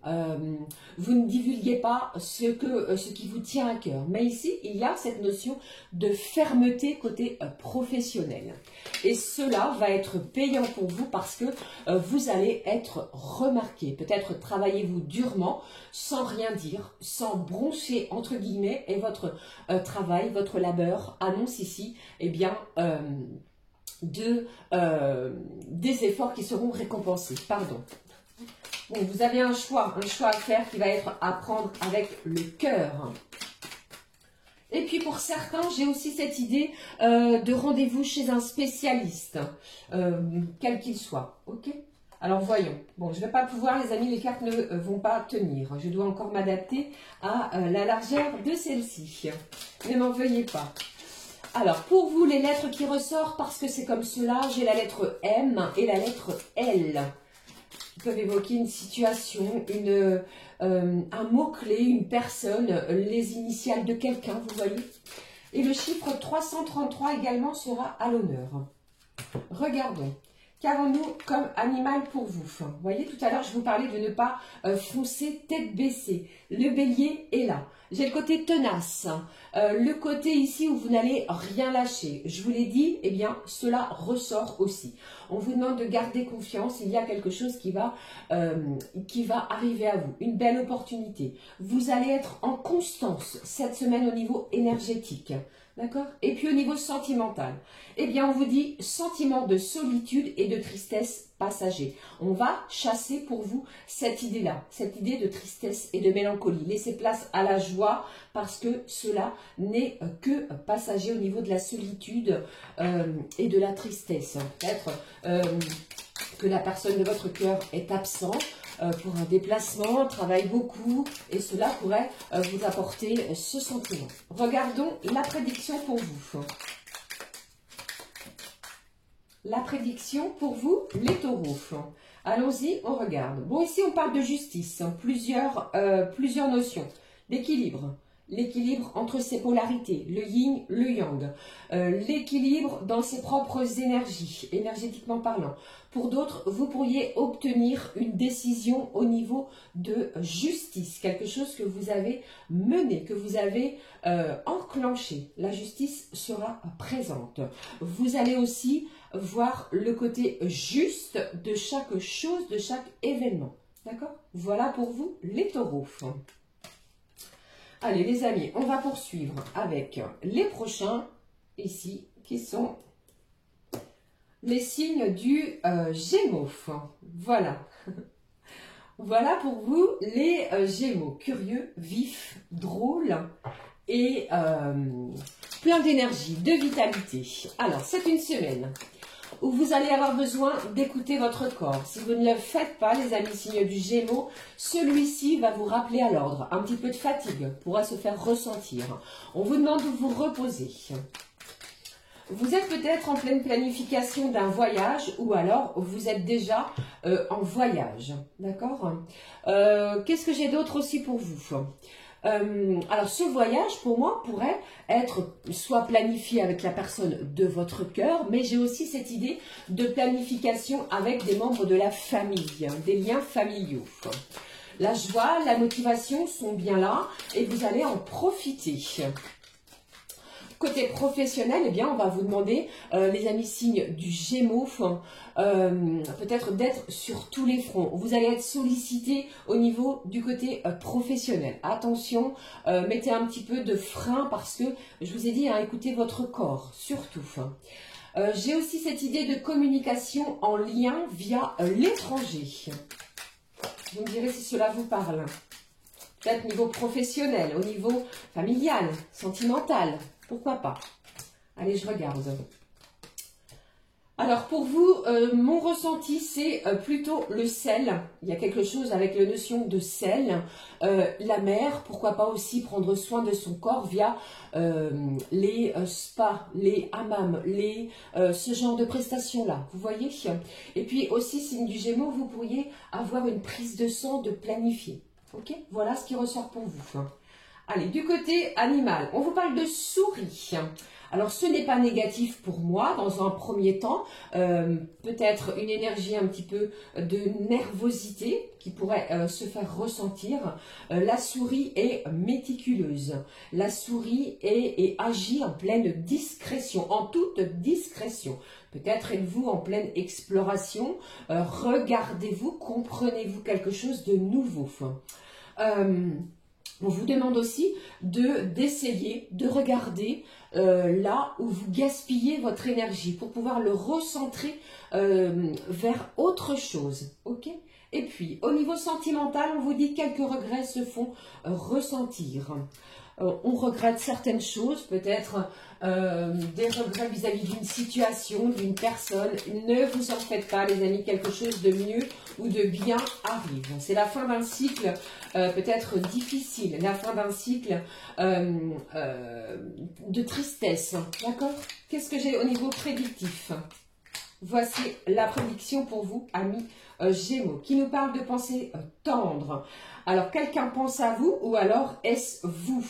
Speaker 1: Vous ne divulguez pas ce qui vous tient à cœur. Mais ici, il y a cette notion de fermeté côté professionnel. Et cela va être payant pour vous parce que vous allez être remarqué. Peut-être travaillez-vous durement, sans rien dire, sans broncher entre guillemets, et votre travail, votre labeur annonce ici, eh bien... des efforts qui seront récompensés. Pardon. Bon, vous avez un choix à faire qui va être à prendre avec le cœur. Et puis pour certains, j'ai aussi cette idée de rendez-vous chez un spécialiste, quel qu'il soit. Ok? Alors voyons. Bon, je ne vais pas pouvoir, les amis, les cartes ne vont pas tenir. Je dois encore m'adapter à la largeur de celle-ci. Ne m'en veuillez pas. Alors, pour vous, les lettres qui ressortent, parce que c'est comme cela, j'ai la lettre M et la lettre L. Qui peuvent évoquer une situation, un mot-clé, une personne, les initiales de quelqu'un, vous voyez. Et le chiffre 333 également sera à l'honneur. Regardons. Qu'avons-nous comme animal pour vous? Vous voyez, tout à l'heure, je vous parlais de ne pas foncer tête baissée. Le bélier est là. J'ai le côté tenace, le côté ici où vous n'allez rien lâcher. Je vous l'ai dit, eh bien, cela ressort aussi. On vous demande de garder confiance, il y a quelque chose qui va arriver à vous, une belle opportunité. Vous allez être en constance cette semaine au niveau énergétique. D'accord? Et puis au niveau sentimental, eh bien on vous dit sentiment de solitude et de tristesse passager. On va chasser pour vous cette idée-là, cette idée de tristesse et de mélancolie. Laissez place à la joie parce que cela n'est que passager au niveau de la solitude et de la tristesse. Peut-être que la personne de votre cœur est absente pour un déplacement, travaille beaucoup et cela pourrait vous apporter ce sentiment. Regardons la prédiction pour vous. La prédiction pour vous, les taureaux. Allons-y, on regarde. Bon, ici on parle de justice, plusieurs notions. L'équilibre. L'équilibre entre ses polarités, le yin, le yang. L'équilibre dans ses propres énergies, énergétiquement parlant. Pour d'autres, vous pourriez obtenir une décision au niveau de justice, quelque chose que vous avez mené, que vous avez enclenché. La justice sera présente. Vous allez aussi voir le côté juste de chaque chose, de chaque événement. D'accord? Voilà pour vous, les taureaux. Allez les amis, on va poursuivre avec les prochains ici qui sont les signes du Gémeaux. Voilà. Voilà pour vous les Gémeaux. Curieux, vifs, drôles et plein d'énergie, de vitalité. Alors, c'est une semaine où vous allez avoir besoin d'écouter votre corps. Si vous ne le faites pas, les amis signes du Gémeaux, celui-ci va vous rappeler à l'ordre. Un petit peu de fatigue pourra se faire ressentir. On vous demande de vous reposer. Vous êtes peut-être en pleine planification d'un voyage ou alors vous êtes déjà en voyage. D'accord? Qu'est-ce que j'ai d'autre aussi pour vous? Alors ce voyage pour moi pourrait être soit planifié avec la personne de votre cœur, mais j'ai aussi cette idée de planification avec des membres de la famille, des liens familiaux. La joie, la motivation sont bien là et vous allez en profiter. Côté professionnel, eh bien, on va vous demander, les amis signes du Gémeaux, peut-être d'être sur tous les fronts. Vous allez être sollicité au niveau du côté professionnel. Attention, mettez un petit peu de frein parce que, je vous ai dit, hein, écoutez votre corps, surtout. J'ai aussi cette idée de communication en lien via l'étranger. Vous me direz si cela vous parle. Peut-être au niveau professionnel, au niveau familial, sentimental. Pourquoi pas? Allez, je regarde. Alors, pour vous, mon ressenti, c'est plutôt le sel. Il y a quelque chose avec la notion de sel. La mer, pourquoi pas aussi prendre soin de son corps via les spas, les hammams, ce genre de prestations-là. Vous voyez? Et puis aussi, signe du Gémeaux, vous pourriez avoir une prise de sang de planifier. Ok? Voilà ce qui ressort pour vous. Allez, du côté animal, on vous parle de souris. Alors, ce n'est pas négatif pour moi dans un premier temps. Peut-être une énergie un petit peu de nervosité qui pourrait se faire ressentir. La souris est méticuleuse. La souris et agit en pleine discrétion, en toute discrétion. Peut-être êtes-vous en pleine exploration. Regardez-vous, comprenez-vous quelque chose de nouveau. On vous demande aussi d'essayer de regarder là où vous gaspillez votre énergie pour pouvoir le recentrer vers autre chose. Ok? Et puis, au niveau sentimental, on vous dit quelques regrets se font ressentir. On regrette certaines choses, peut-être des regrets vis-à-vis d'une situation, d'une personne. Ne vous en faites pas, les amis, quelque chose de mieux ou de bien arrive. C'est la fin d'un cycle peut-être difficile, la fin d'un cycle de tristesse. D'accord? Qu'est-ce que j'ai au niveau prédictif? Voici la prédiction pour vous, amis Gémeaux, qui nous parle de pensée tendre. Alors, quelqu'un pense à vous ou alors est-ce vous?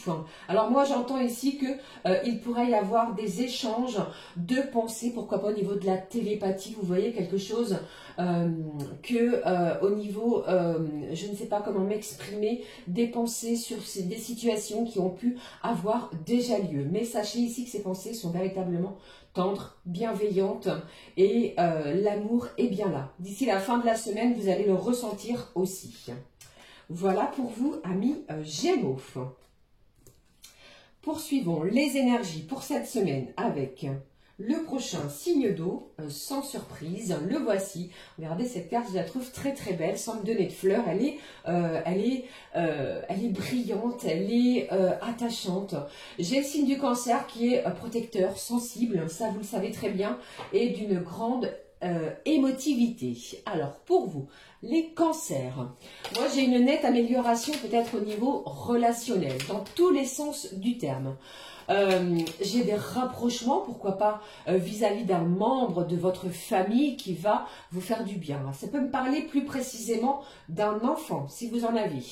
Speaker 1: Alors, moi, j'entends ici que il pourrait y avoir des échanges de pensées, pourquoi pas au niveau de la télépathie, vous voyez, quelque chose au niveau, je ne sais pas comment m'exprimer, des pensées sur des situations qui ont pu avoir déjà lieu. Mais sachez ici que ces pensées sont véritablement tendre, bienveillante et l'amour est bien là. D'ici la fin de la semaine, vous allez le ressentir aussi. Voilà pour vous, amis Gémeaux. Poursuivons les énergies pour cette semaine avec le prochain signe d'eau, sans surprise, le voici. Regardez cette carte, je la trouve très très belle, sans me donner de fleurs. Elle est brillante, elle est attachante. J'ai le signe du Cancer qui est protecteur, sensible, ça vous le savez très bien, et d'une grande émotivité. Alors pour vous, les cancers, moi j'ai une nette amélioration peut-être au niveau relationnel, dans tous les sens du terme. J'ai des rapprochements, pourquoi pas vis-à-vis d'un membre de votre famille qui va vous faire du bien. Ça peut me parler plus précisément d'un enfant, si vous en avez.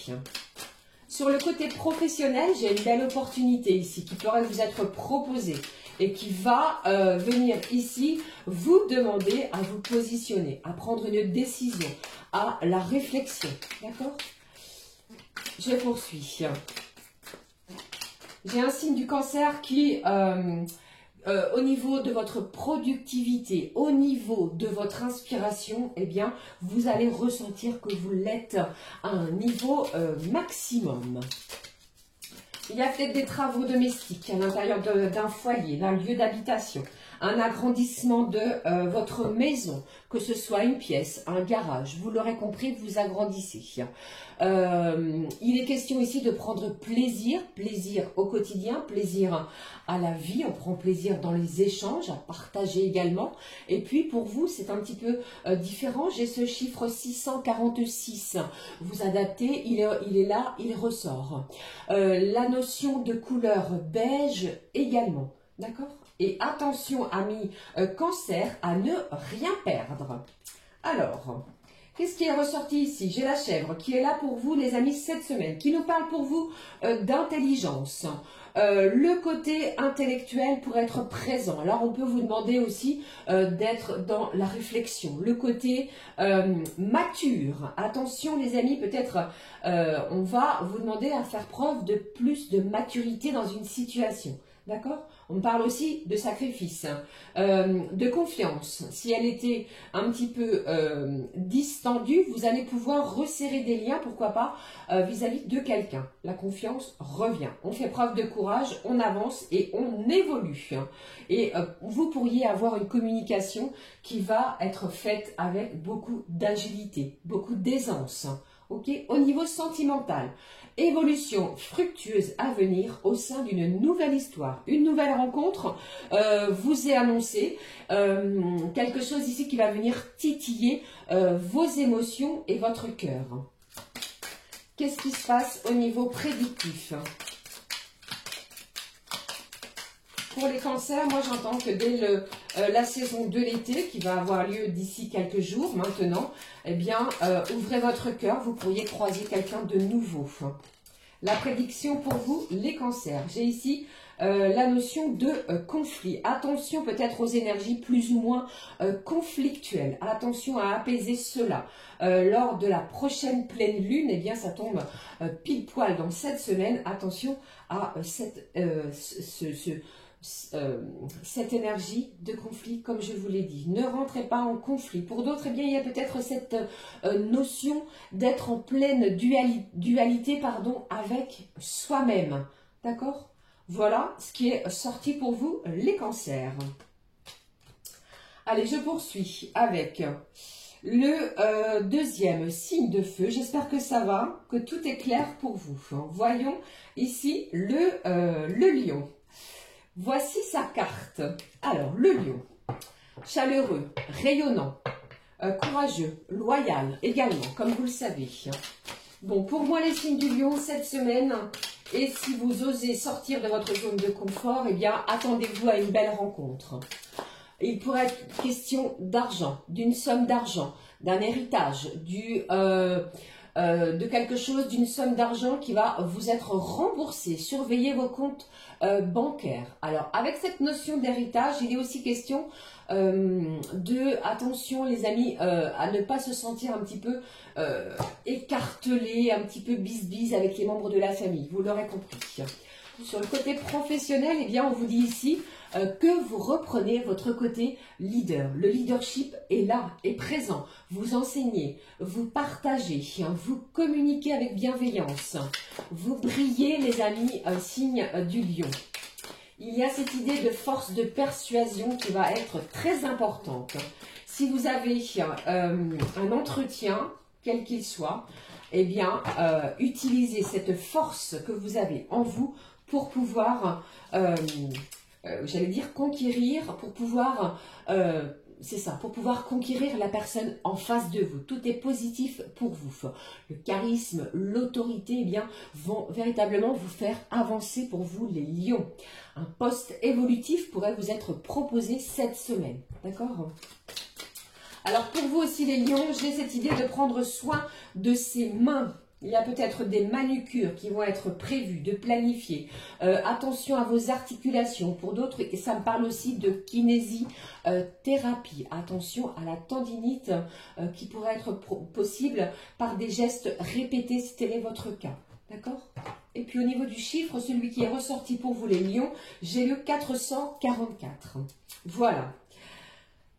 Speaker 1: Sur le côté professionnel, j'ai une belle opportunité ici qui pourrait vous être proposée et qui va venir ici vous demander à vous positionner, à prendre une décision, à la réflexion. D'accord? Je poursuis. J'ai un signe du Cancer qui, au niveau de votre productivité, au niveau de votre inspiration, eh bien, vous allez ressentir que vous l'êtes à un niveau maximum. Il y a peut-être des travaux domestiques à l'intérieur d'un foyer, d'un lieu d'habitation, un agrandissement de votre maison, que ce soit une pièce, un garage. Vous l'aurez compris, vous agrandissez. Il est question ici de prendre plaisir, plaisir au quotidien, plaisir à la vie. On prend plaisir dans les échanges, à partager également. Et puis pour vous, c'est un petit peu différent. J'ai ce chiffre 646. Vous adaptez, il est là, il ressort. La notion de couleur beige également. D'accord? Et attention, amis Cancer, à ne rien perdre. Alors, qu'est-ce qui est ressorti ici? J'ai la chèvre qui est là pour vous, les amis, cette semaine, qui nous parle pour vous d'intelligence. Le côté intellectuel pour être présent. Alors, on peut vous demander aussi d'être dans la réflexion. Le côté mature. Attention, les amis, peut-être on va vous demander à faire preuve de plus de maturité dans une situation. D'accord? On parle aussi de sacrifice, de confiance. Si elle était un petit peu distendue, vous allez pouvoir resserrer des liens, pourquoi pas, vis-à-vis de quelqu'un. La confiance revient. On fait preuve de courage, on avance et on évolue. Et vous pourriez avoir une communication qui va être faite avec beaucoup d'agilité, beaucoup d'aisance. Okay? Au niveau sentimental, évolution fructueuse à venir au sein d'une nouvelle histoire. Une nouvelle rencontre vous est annoncée. Quelque chose ici qui va venir titiller vos émotions et votre cœur. Qu'est-ce qui se passe au niveau prédictif? Pour les cancers, moi j'entends que dès la saison de l'été, qui va avoir lieu d'ici quelques jours maintenant, eh bien, ouvrez votre cœur, vous pourriez croiser quelqu'un de nouveau. La prédiction pour vous, les cancers. J'ai ici la notion de conflit. Attention peut-être aux énergies plus ou moins conflictuelles. Attention à apaiser cela. Lors de la prochaine pleine lune, eh bien ça tombe pile poil dans cette semaine. Attention à cette énergie de conflit, comme je vous l'ai dit. Ne rentrez pas en conflit. Pour d'autres, eh bien, il y a peut-être cette notion d'être en pleine dualité pardon, avec soi-même. D'accord? Voilà ce qui est sorti pour vous, les cancers. Allez, je poursuis avec le deuxième signe de feu. J'espère que ça va, que tout est clair pour vous. Voyons ici le lion. Voici sa carte. Alors, le lion, chaleureux, rayonnant, courageux, loyal également, comme vous le savez. Bon, pour moi, les signes du lion, cette semaine, et si vous osez sortir de votre zone de confort, eh bien, attendez-vous à une belle rencontre. Il pourrait être question d'argent, d'une somme d'argent, d'un héritage, de quelque chose, d'une somme d'argent qui va vous être remboursée. Surveillez vos comptes bancaires. Alors, avec cette notion d'héritage, il est aussi question attention les amis, à ne pas se sentir un petit peu écartelé, un petit peu bis-bis avec les membres de la famille. Vous l'aurez compris. Sur le côté professionnel, eh bien, on vous dit ici que vous reprenez votre côté leader. Le leadership est là, est présent. Vous enseignez, vous partagez, vous communiquez avec bienveillance. Vous brillez, les amis, signe du lion. Il y a cette idée de force de persuasion qui va être très importante. Si vous avez un entretien, quel qu'il soit, eh bien, utilisez cette force que vous avez en vous pour pouvoir, j'allais dire conquérir, pour pouvoir, c'est ça, pour pouvoir conquérir la personne en face de vous. Tout est positif pour vous. Le charisme, l'autorité, eh bien, vont véritablement vous faire avancer pour vous, les lions. Un poste évolutif pourrait vous être proposé cette semaine. D'accord ? Alors, pour vous aussi, les lions, j'ai cette idée de prendre soin de ses mains. Il y a peut-être des manucures qui vont être prévues, de planifier. Attention à vos articulations. Pour d'autres, et ça me parle aussi de kinésithérapie. Attention à la tendinite qui pourrait être possible par des gestes répétés si tel est votre cas. D'accord ? Et puis au niveau du chiffre, celui qui est ressorti pour vous les lions, j'ai le 444. Voilà.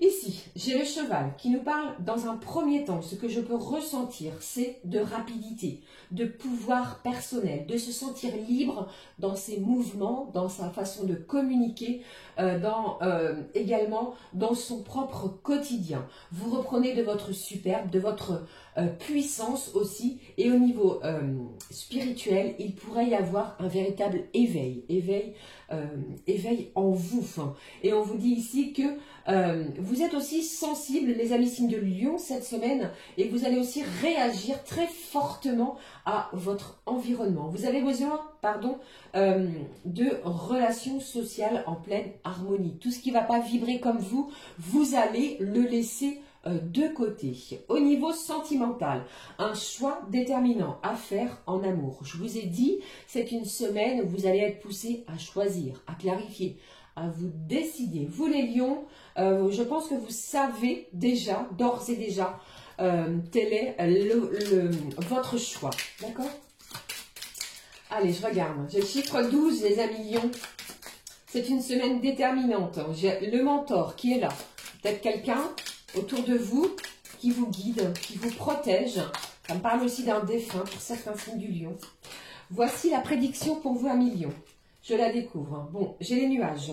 Speaker 1: Ici, j'ai le cheval qui nous parle dans un premier temps. Ce que je peux ressentir, c'est de rapidité, de pouvoir personnel, de se sentir libre dans ses mouvements, dans sa façon de communiquer, également dans son propre quotidien. Vous reprenez de votre superbe, de votre puissance aussi. Et au niveau spirituel, il pourrait y avoir un véritable éveil en vous. Et on vous dit ici que vous êtes aussi sensibles, les amis signes de Lion, cette semaine, et vous allez aussi réagir très fortement à votre environnement. Vous avez besoin, de relations sociales en pleine harmonie. Tout ce qui ne va pas vibrer comme vous, vous allez le laisser de côté. Au niveau sentimental, un choix déterminant à faire en amour. Je vous ai dit, c'est une semaine où vous allez être poussé à choisir, à clarifier, à vous décider. Vous les lions, je pense que vous savez déjà, d'ores et déjà, tel est votre choix. D'accord ? Allez, je regarde. J'ai le chiffre 12, les amis lions. C'est une semaine déterminante. J'ai le mentor qui est là. Peut-être quelqu'un autour de vous qui vous guide, qui vous protège. Ça me parle aussi d'un défunt pour certains signes du lion. Voici la prédiction pour vous, amis lions. Je la découvre. Bon, j'ai les nuages.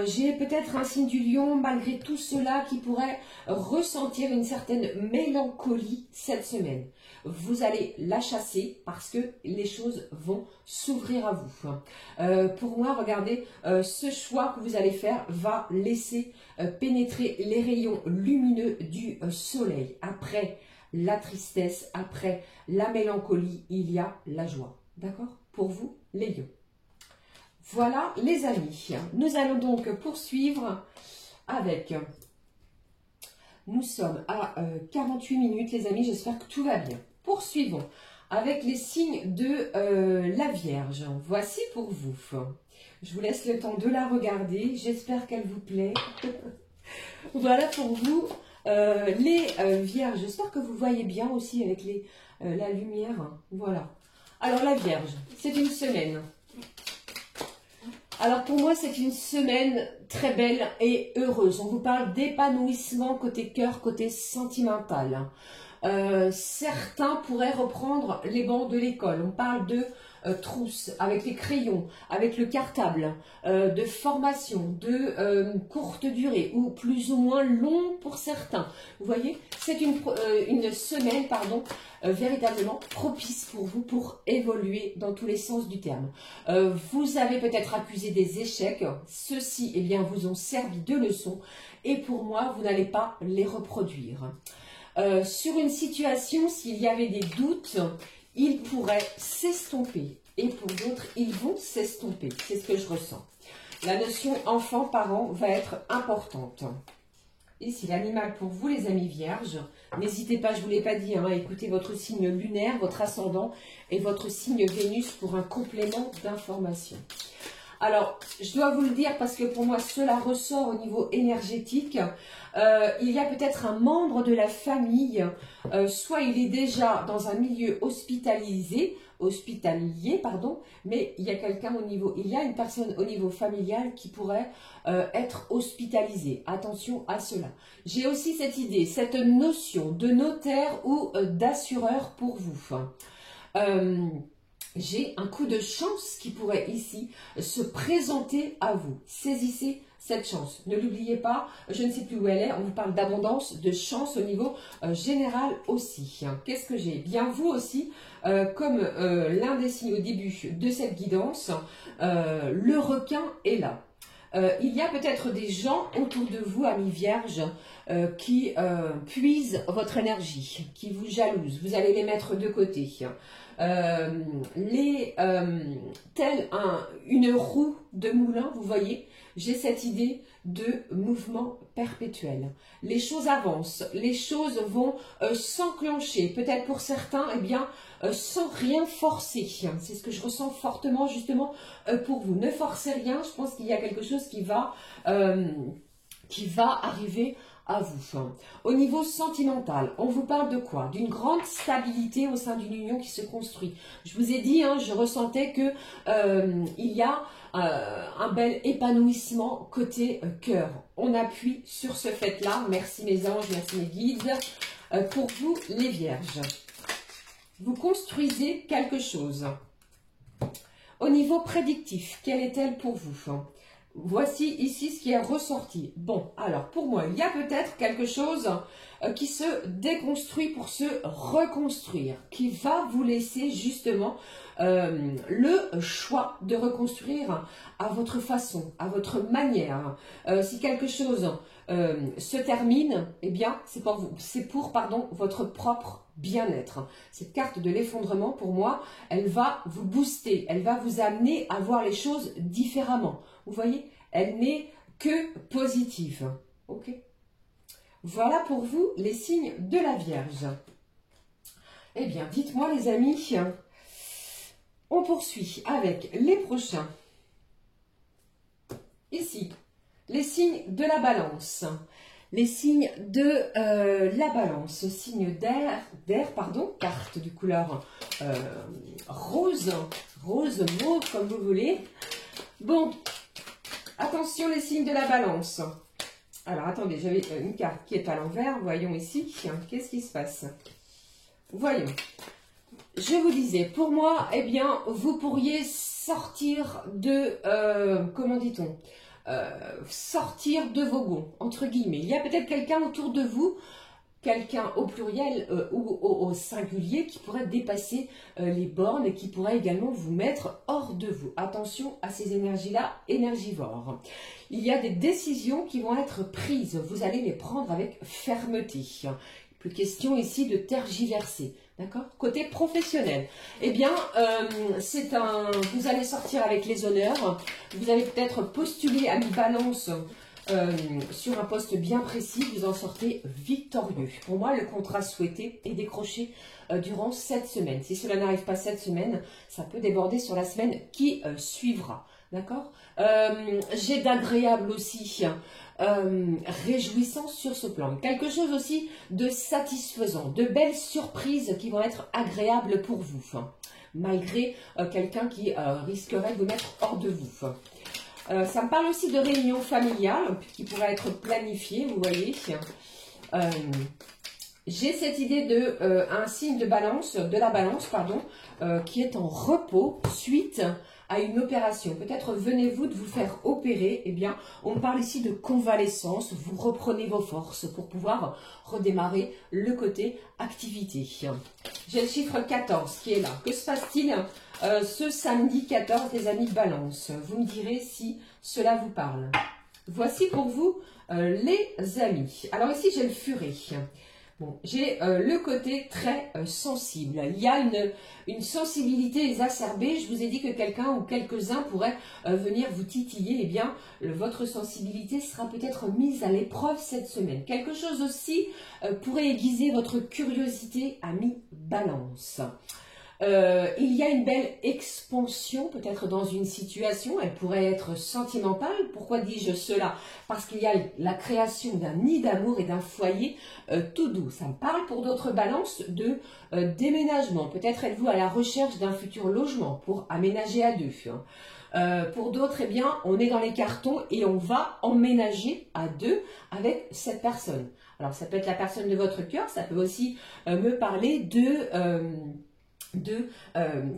Speaker 1: J'ai peut-être un signe du lion, malgré tout cela, qui pourrait ressentir une certaine mélancolie cette semaine. Vous allez la chasser parce que les choses vont s'ouvrir à vous. Pour moi, regardez, ce choix que vous allez faire va laisser pénétrer les rayons lumineux du soleil. Après la tristesse, après la mélancolie, il y a la joie. D'accord ? Pour vous, les lions. Voilà les amis, nous allons donc poursuivre avec, nous sommes à 48 minutes les amis, j'espère que tout va bien. Poursuivons avec les signes de la Vierge. Voici pour vous. Je vous laisse le temps de la regarder, j'espère qu'elle vous plaît. Voilà pour vous les Vierges, j'espère que vous voyez bien aussi avec la lumière. Voilà. Alors la Vierge, c'est une semaine Alors pour moi, c'est une semaine très belle et heureuse. On vous parle d'épanouissement côté cœur, côté sentimental. Certains pourraient reprendre les bancs de l'école. On parle de trousse avec les crayons, avec le cartable, de formation, de courte durée ou plus ou moins long pour certains. Vous voyez, c'est une semaine, pardon, véritablement propice pour vous pour évoluer dans tous les sens du terme. Vous avez peut-être accusé des échecs. Ceux-ci, eh bien, vous ont servi de leçon et pour moi, vous n'allez pas les reproduire. Sur une situation, s'il y avait des doutes, ils pourraient s'estomper. Et pour d'autres, ils vont s'estomper. C'est ce que je ressens. La notion enfant-parent va être importante. Ici, l'animal pour vous, les amis vierges. N'hésitez pas, je ne vous l'ai pas dit, hein, à écouter votre signe lunaire, votre ascendant et votre signe Vénus pour un complément d'information. Alors, je dois vous le dire parce que pour moi, cela ressort au niveau énergétique. Il y a peut-être un membre de la famille, soit il est déjà dans un milieu hospitalier, mais il y a quelqu'un il y a une personne au niveau familial qui pourrait être hospitalisée. Attention à cela. J'ai aussi cette idée, cette notion de notaire ou d'assureur pour vous. J'ai un coup de chance qui pourrait ici se présenter à vous. Saisissez cette chance. Ne l'oubliez pas, je ne sais plus où elle est. On vous parle d'abondance, de chance au niveau général aussi. Qu'est-ce que j'ai? Bien vous aussi, comme l'un des signes au début de cette guidance, le requin est là. Il y a peut-être des gens autour de vous, amis vierges, qui puisent votre énergie, qui vous jalousent. Vous allez les mettre de côté. Telle une roue de moulin, vous voyez, j'ai cette idée de mouvement perpétuel. Les choses avancent, les choses vont s'enclencher, peut-être pour certains, eh bien, sans rien forcer. C'est ce que je ressens fortement justement pour vous. Ne forcez rien, je pense qu'il y a quelque chose qui va arriver à vous. Au niveau sentimental, on vous parle de quoi? D'une grande stabilité au sein d'une union qui se construit. Je vous ai dit, hein, je ressentais que il y a un bel épanouissement côté cœur. On appuie sur ce fait-là. Merci mes anges, merci mes guides. Pour vous, les vierges, vous construisez quelque chose. Au niveau prédictif, quelle est-elle pour vous? Voici ici ce qui est ressorti. Bon, alors pour moi, il y a peut-être quelque chose qui se déconstruit pour se reconstruire, qui va vous laisser justement le choix de reconstruire à votre façon, à votre manière. Si quelque chose se termine, eh bien, c'est pour votre propre bien-être. Cette carte de l'effondrement, pour moi, elle va vous booster, elle va vous amener à voir les choses différemment. Vous voyez, elle n'est que positive. Ok. Voilà pour vous les signes de la Vierge. Eh bien, dites-moi les amis, on poursuit avec les prochains. Ici, les signes de la Balance. Les signes de la Balance, signe d'air, carte de couleur rose mauve comme vous voulez. Bon, attention les signes de la Balance. Alors attendez, j'avais une carte qui est à l'envers, voyons ici, qu'est-ce qui se passe? Voyons, je vous disais, pour moi, eh bien, vous pourriez sortir de, comment dit-on, sortir de vos gonds, entre guillemets. Il y a peut-être quelqu'un autour de vous, quelqu'un au pluriel ou au singulier qui pourrait dépasser les bornes et qui pourrait également vous mettre hors de vous. Attention à ces énergies-là, énergivores. Il y a des décisions qui vont être prises. Vous allez les prendre avec fermeté. Plus question ici de tergiverser. D'accord? Côté professionnel, eh bien, vous allez sortir avec les honneurs. Vous allez peut-être postuler à mi-balance sur un poste bien précis. Vous en sortez victorieux. Pour moi, le contrat souhaité est décroché durant cette semaine. Si cela n'arrive pas cette semaine, ça peut déborder sur la semaine qui suivra. D'accord? J'ai d'agréable aussi. Réjouissant sur ce plan. Quelque chose aussi de satisfaisant, de belles surprises qui vont être agréables pour vous, malgré quelqu'un qui risquerait de vous mettre hors de vous. Ça me parle aussi de réunions familiales qui pourraient être planifiées, vous voyez. J'ai cette idée de un signe de balance, pardon, qui est en repos suite à une opération. Peut-être venez-vous de vous faire opérer. Eh bien, on parle ici de convalescence. Vous reprenez vos forces pour pouvoir redémarrer le côté activité. J'ai le chiffre 14 qui est là. Que se passe-t-il ce samedi 14, les amis Balance? Vous me direz si cela vous parle. Voici pour vous les amis. Alors ici, j'ai le furet. Bon, j'ai le côté très sensible. Il y a une sensibilité exacerbée. Je vous ai dit que quelqu'un ou quelques-uns pourraient venir vous titiller. Eh bien, votre sensibilité sera peut-être mise à l'épreuve cette semaine. Quelque chose aussi pourrait aiguiser votre curiosité, ami Balance. Il y a une belle expansion peut-être dans une situation, elle pourrait être sentimentale. Pourquoi dis-je cela? Parce qu'il y a la création d'un nid d'amour et d'un foyer tout doux. Ça me parle pour d'autres balances de déménagement. Peut-être êtes-vous à la recherche d'un futur logement pour aménager à deux. Pour d'autres, eh bien, on est dans les cartons et on va emménager à deux avec cette personne. Alors, ça peut être la personne de votre cœur, ça peut aussi me parler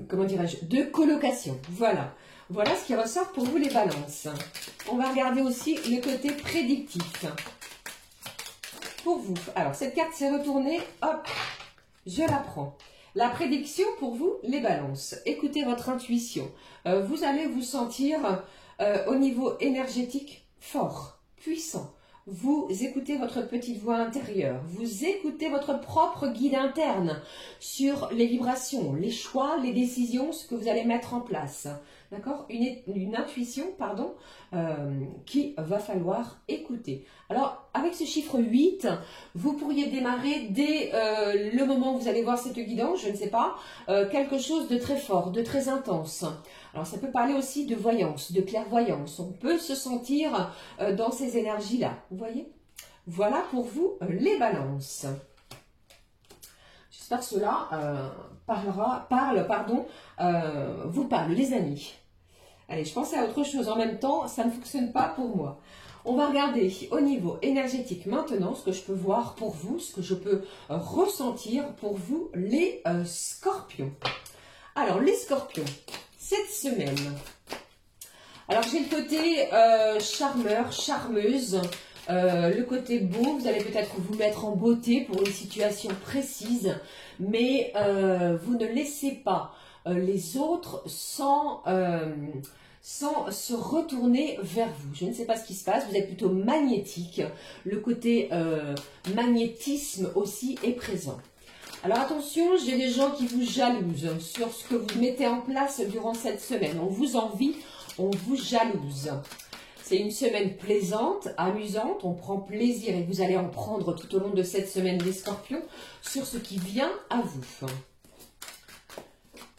Speaker 1: comment dirais-je, de colocation. Voilà. Voilà ce qui ressort pour vous les balances. On va regarder aussi le côté prédictif. Pour vous. Alors, cette carte s'est retournée. Hop, je la prends. La prédiction pour vous, les balances. Écoutez votre intuition. Vous allez vous sentir au niveau énergétique fort, puissant. Vous écoutez votre petite voix intérieure, vous écoutez votre propre guide interne sur les vibrations, les choix, les décisions, ce que vous allez mettre en place. D'accord? Une intuition, pardon, qu'il va falloir écouter. Alors, avec ce chiffre 8, vous pourriez démarrer dès le moment où vous allez voir cette guidance, je ne sais pas, quelque chose de très fort, de très intense. Alors, ça peut parler aussi de voyance, de clairvoyance. On peut se sentir dans ces énergies-là, vous voyez? Voilà pour vous les balances. J'espère que cela vous parle, les amis. Allez, je pensais à autre chose en même temps, ça ne fonctionne pas pour moi. On va regarder au niveau énergétique maintenant ce que je peux voir pour vous, ce que je peux ressentir pour vous, les scorpions. Alors, les scorpions, cette semaine. Alors, j'ai le côté charmeur, charmeuse. Le côté beau, vous allez peut-être vous mettre en beauté pour une situation précise, mais vous ne laissez pas les autres sans se retourner vers vous. Je ne sais pas ce qui se passe, vous êtes plutôt magnétique. Le côté magnétisme aussi est présent. Alors attention, j'ai des gens qui vous jalousent sur ce que vous mettez en place durant cette semaine. On vous envie, on vous jalouse. C'est une semaine plaisante, amusante, on prend plaisir et vous allez en prendre tout au long de cette semaine des scorpions sur ce qui vient à vous.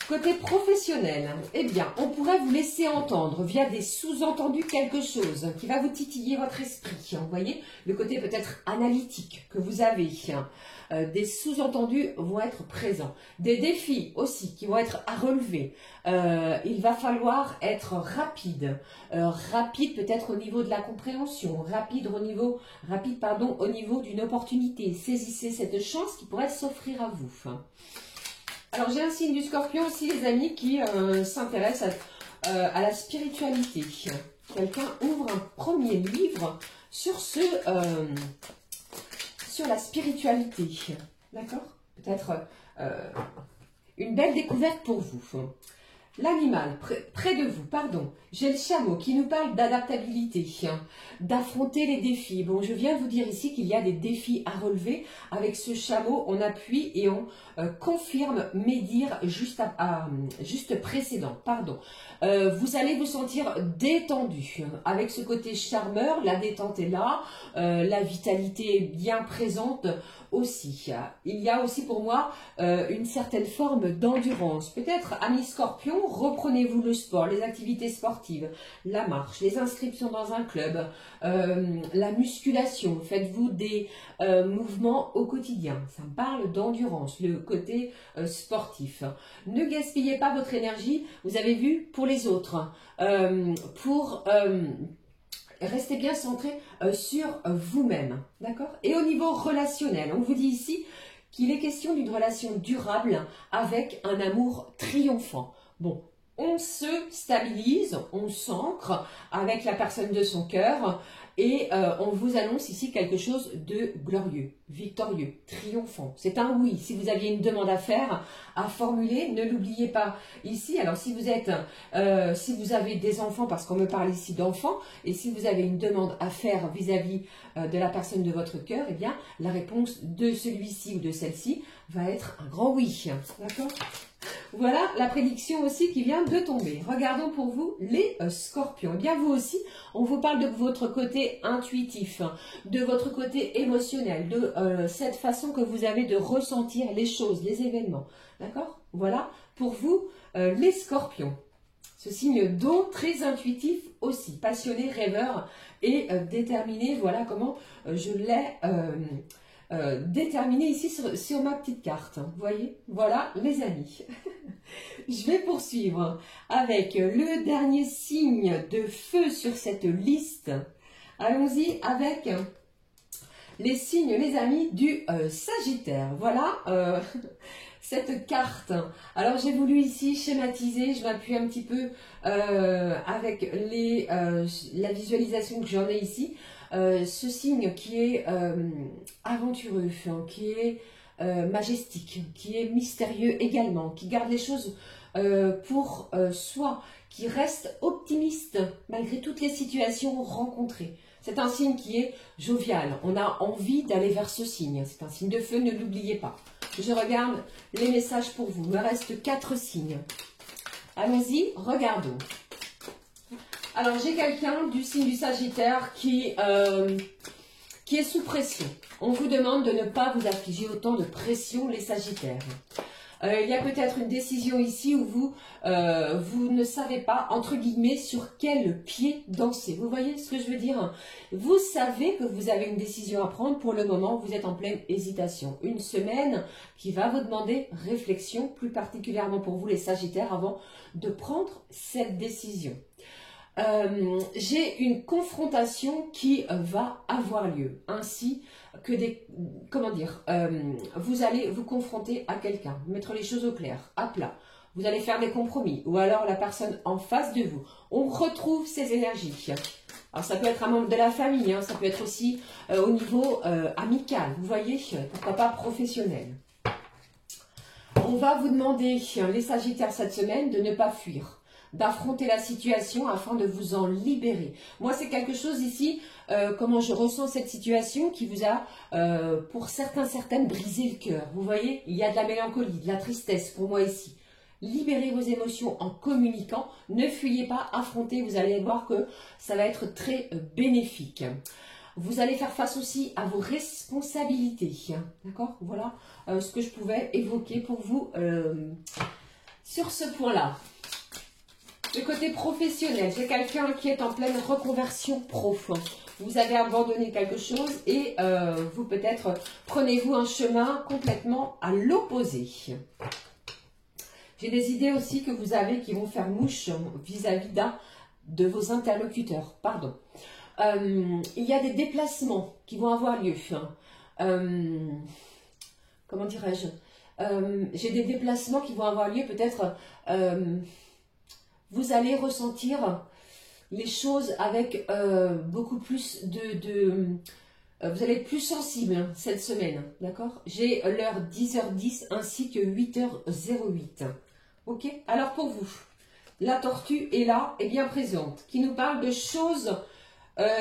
Speaker 1: Côté professionnel, eh bien, on pourrait vous laisser entendre via des sous-entendus quelque chose qui va vous titiller votre esprit. Vous voyez, le côté peut-être analytique que vous avez. Des sous-entendus vont être présents. Des défis aussi qui vont être à relever. Il va falloir être rapide. Rapide peut-être au niveau de la compréhension. Rapide au niveau d'une opportunité. Saisissez cette chance qui pourrait s'offrir à vous. Alors, j'ai un signe du scorpion aussi, les amis, qui s'intéresse à la spiritualité. Quelqu'un ouvre un premier livre sur la spiritualité. D'accord? Peut-être une belle découverte pour vous. L'animal, près de vous, pardon. J'ai le chameau qui nous parle d'adaptabilité, d'affronter les défis. Bon, je viens vous dire ici qu'il y a des défis à relever. Avec ce chameau, on appuie et on confirme mes dires juste précédents. Pardon. Vous allez vous sentir détendu. Avec ce côté charmeur, la détente est là, la vitalité est bien présente aussi. Il y a aussi pour moi une certaine forme d'endurance. Peut-être, amis scorpions, reprenez-vous le sport, les activités sportives, la marche, les inscriptions dans un club, la musculation. Faites-vous des mouvements au quotidien. Ça me parle d'endurance, le côté sportif. Ne gaspillez pas votre énergie, vous avez vu, pour les autres. Restez bien centré sur vous-même, d'accord? Et au niveau relationnel, on vous dit ici qu'il est question d'une relation durable avec un amour triomphant. Bon, on se stabilise, on s'ancre avec la personne de son cœur et on vous annonce ici quelque chose de glorieux, victorieux, triomphant. C'est un oui. Si vous aviez une demande à faire, à formuler, ne l'oubliez pas ici. Alors si vous avez des enfants, parce qu'on me parle ici d'enfants, et si vous avez une demande à faire vis-à-vis de la personne de votre cœur, eh bien la réponse de celui-ci ou de celle-ci va être un grand oui. D'accord ? Voilà la prédiction aussi qui vient de tomber. Regardons pour vous les scorpions. Eh bien vous aussi, on vous parle de votre côté intuitif, de votre côté émotionnel, de cette façon que vous avez de ressentir les choses, les événements. D'accord? Voilà pour vous les scorpions. Ce signe d'eau très intuitif aussi, passionné, rêveur et déterminé. Voilà comment je l'ai déterminé ici sur ma petite carte. Vous voyez? Voilà les amis. Je vais poursuivre avec le dernier signe de feu sur cette liste. Allons-y avec les signes, les amis, du Sagittaire. Voilà cette carte. Alors j'ai voulu ici schématiser, je m'appuie un petit peu avec la visualisation que j'en ai ici. Ce signe qui est aventureux, qui est majestique, qui est mystérieux également, qui garde les choses pour soi, qui reste optimiste malgré toutes les situations rencontrées. C'est un signe qui est jovial, on a envie d'aller vers ce signe, c'est un signe de feu, ne l'oubliez pas. Je regarde les messages pour vous, il me reste 4 signes. Allons-y, regardons. Alors j'ai quelqu'un du signe du Sagittaire qui est sous pression. On vous demande de ne pas vous affliger autant de pression, les Sagittaires. Il y a peut-être une décision ici où vous ne savez pas, entre guillemets, sur quel pied danser. Vous voyez ce que je veux dire? Vous savez que vous avez une décision à prendre. Pour le moment, vous êtes en pleine hésitation. Une semaine qui va vous demander réflexion, plus particulièrement pour vous, les Sagittaires, avant de prendre cette décision. J'ai une confrontation qui va avoir lieu, ainsi que vous allez vous confronter à quelqu'un, mettre les choses au clair, à plat. Vous allez faire des compromis, ou alors la personne en face de vous. On retrouve ses énergies. Alors ça peut être un membre de la famille, hein, ça peut être aussi au niveau amical, vous voyez, pourquoi pas professionnel. On va vous demander, les Sagittaires cette semaine, de ne pas fuir, d'affronter la situation afin de vous en libérer. Moi, c'est quelque chose ici, comment je ressens cette situation qui vous a, pour certaines, brisé le cœur. Vous voyez, il y a de la mélancolie, de la tristesse pour moi ici. Libérez vos émotions en communiquant, ne fuyez pas, affrontez, vous allez voir que ça va être très bénéfique. Vous allez faire face aussi à vos responsabilités, d'accord? Voilà ce que je pouvais évoquer pour vous sur ce point-là. Le côté professionnel, c'est quelqu'un qui est en pleine reconversion profonde. Vous avez abandonné quelque chose et vous peut-être prenez-vous un chemin complètement à l'opposé. J'ai des idées aussi que vous avez qui vont faire mouche vis-à-vis de vos interlocuteurs. Pardon. Il y a des déplacements qui vont avoir lieu. Comment dirais-je? J'ai des déplacements qui vont avoir lieu peut-être... vous allez ressentir les choses avec beaucoup plus vous allez être plus sensible cette semaine, d'accord? J'ai l'heure 10h10 ainsi que 8h08. Ok? Alors pour vous, la tortue est là et bien présente, qui nous parle de choses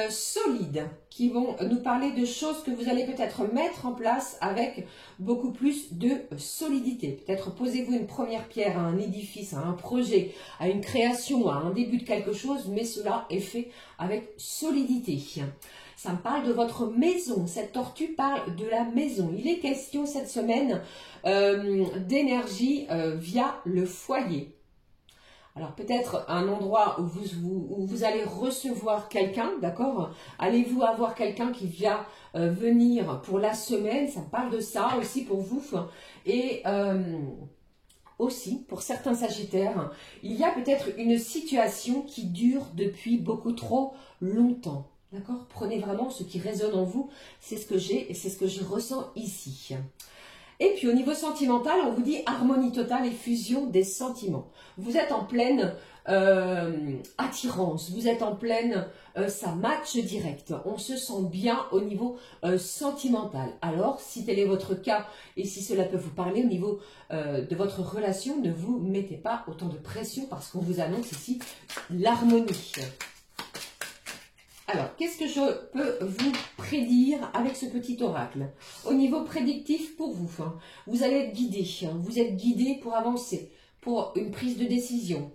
Speaker 1: solides, qui vont nous parler de choses que vous allez peut-être mettre en place avec beaucoup plus de solidité. Peut-être posez-vous une première pierre à un édifice, à un projet, à une création, à un début de quelque chose, mais cela est fait avec solidité. Ça me parle de votre maison. Cette tortue parle de la maison. Il est question cette semaine d'énergie via le foyer. Alors peut-être un endroit où vous allez recevoir quelqu'un, d'accord? Allez-vous avoir quelqu'un qui vient venir pour la semaine? Ça me parle de ça aussi pour vous. Et aussi, pour certains sagittaires, il y a peut-être une situation qui dure depuis beaucoup trop longtemps. D'accord? Prenez vraiment ce qui résonne en vous. C'est ce que j'ai et c'est ce que je ressens ici. Et puis au niveau sentimental, on vous dit harmonie totale et fusion des sentiments. Vous êtes en pleine attirance, vous êtes en pleine, ça match direct. On se sent bien au niveau sentimental. Alors, si tel est votre cas et si cela peut vous parler au niveau de votre relation, ne vous mettez pas autant de pression parce qu'on vous annonce ici l'harmonie. Alors, qu'est-ce que je peux vous prédire avec ce petit oracle? Au niveau prédictif pour vous, vous allez être guidé, vous êtes guidé pour avancer, pour une prise de décision.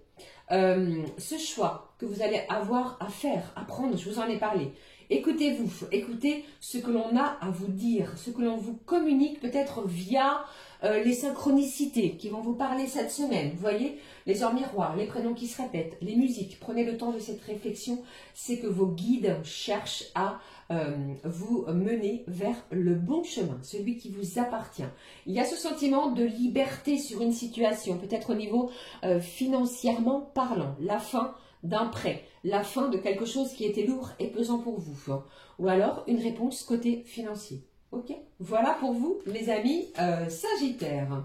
Speaker 1: Ce choix que vous allez avoir à faire, à prendre, je vous en ai parlé. Écoutez-vous, écoutez ce que l'on a à vous dire, ce que l'on vous communique peut-être via les synchronicités qui vont vous parler cette semaine. Vous voyez, les heures miroirs, les prénoms qui se répètent, les musiques. Prenez le temps de cette réflexion. C'est que vos guides cherchent à vous mener vers le bon chemin, celui qui vous appartient. Il y a ce sentiment de liberté sur une situation, peut-être au niveau financièrement parlant, la fin d'un prêt, la fin de quelque chose qui était lourd et pesant pour vous, ou alors une réponse côté financier. Ok, voilà pour vous les amis Sagittaires.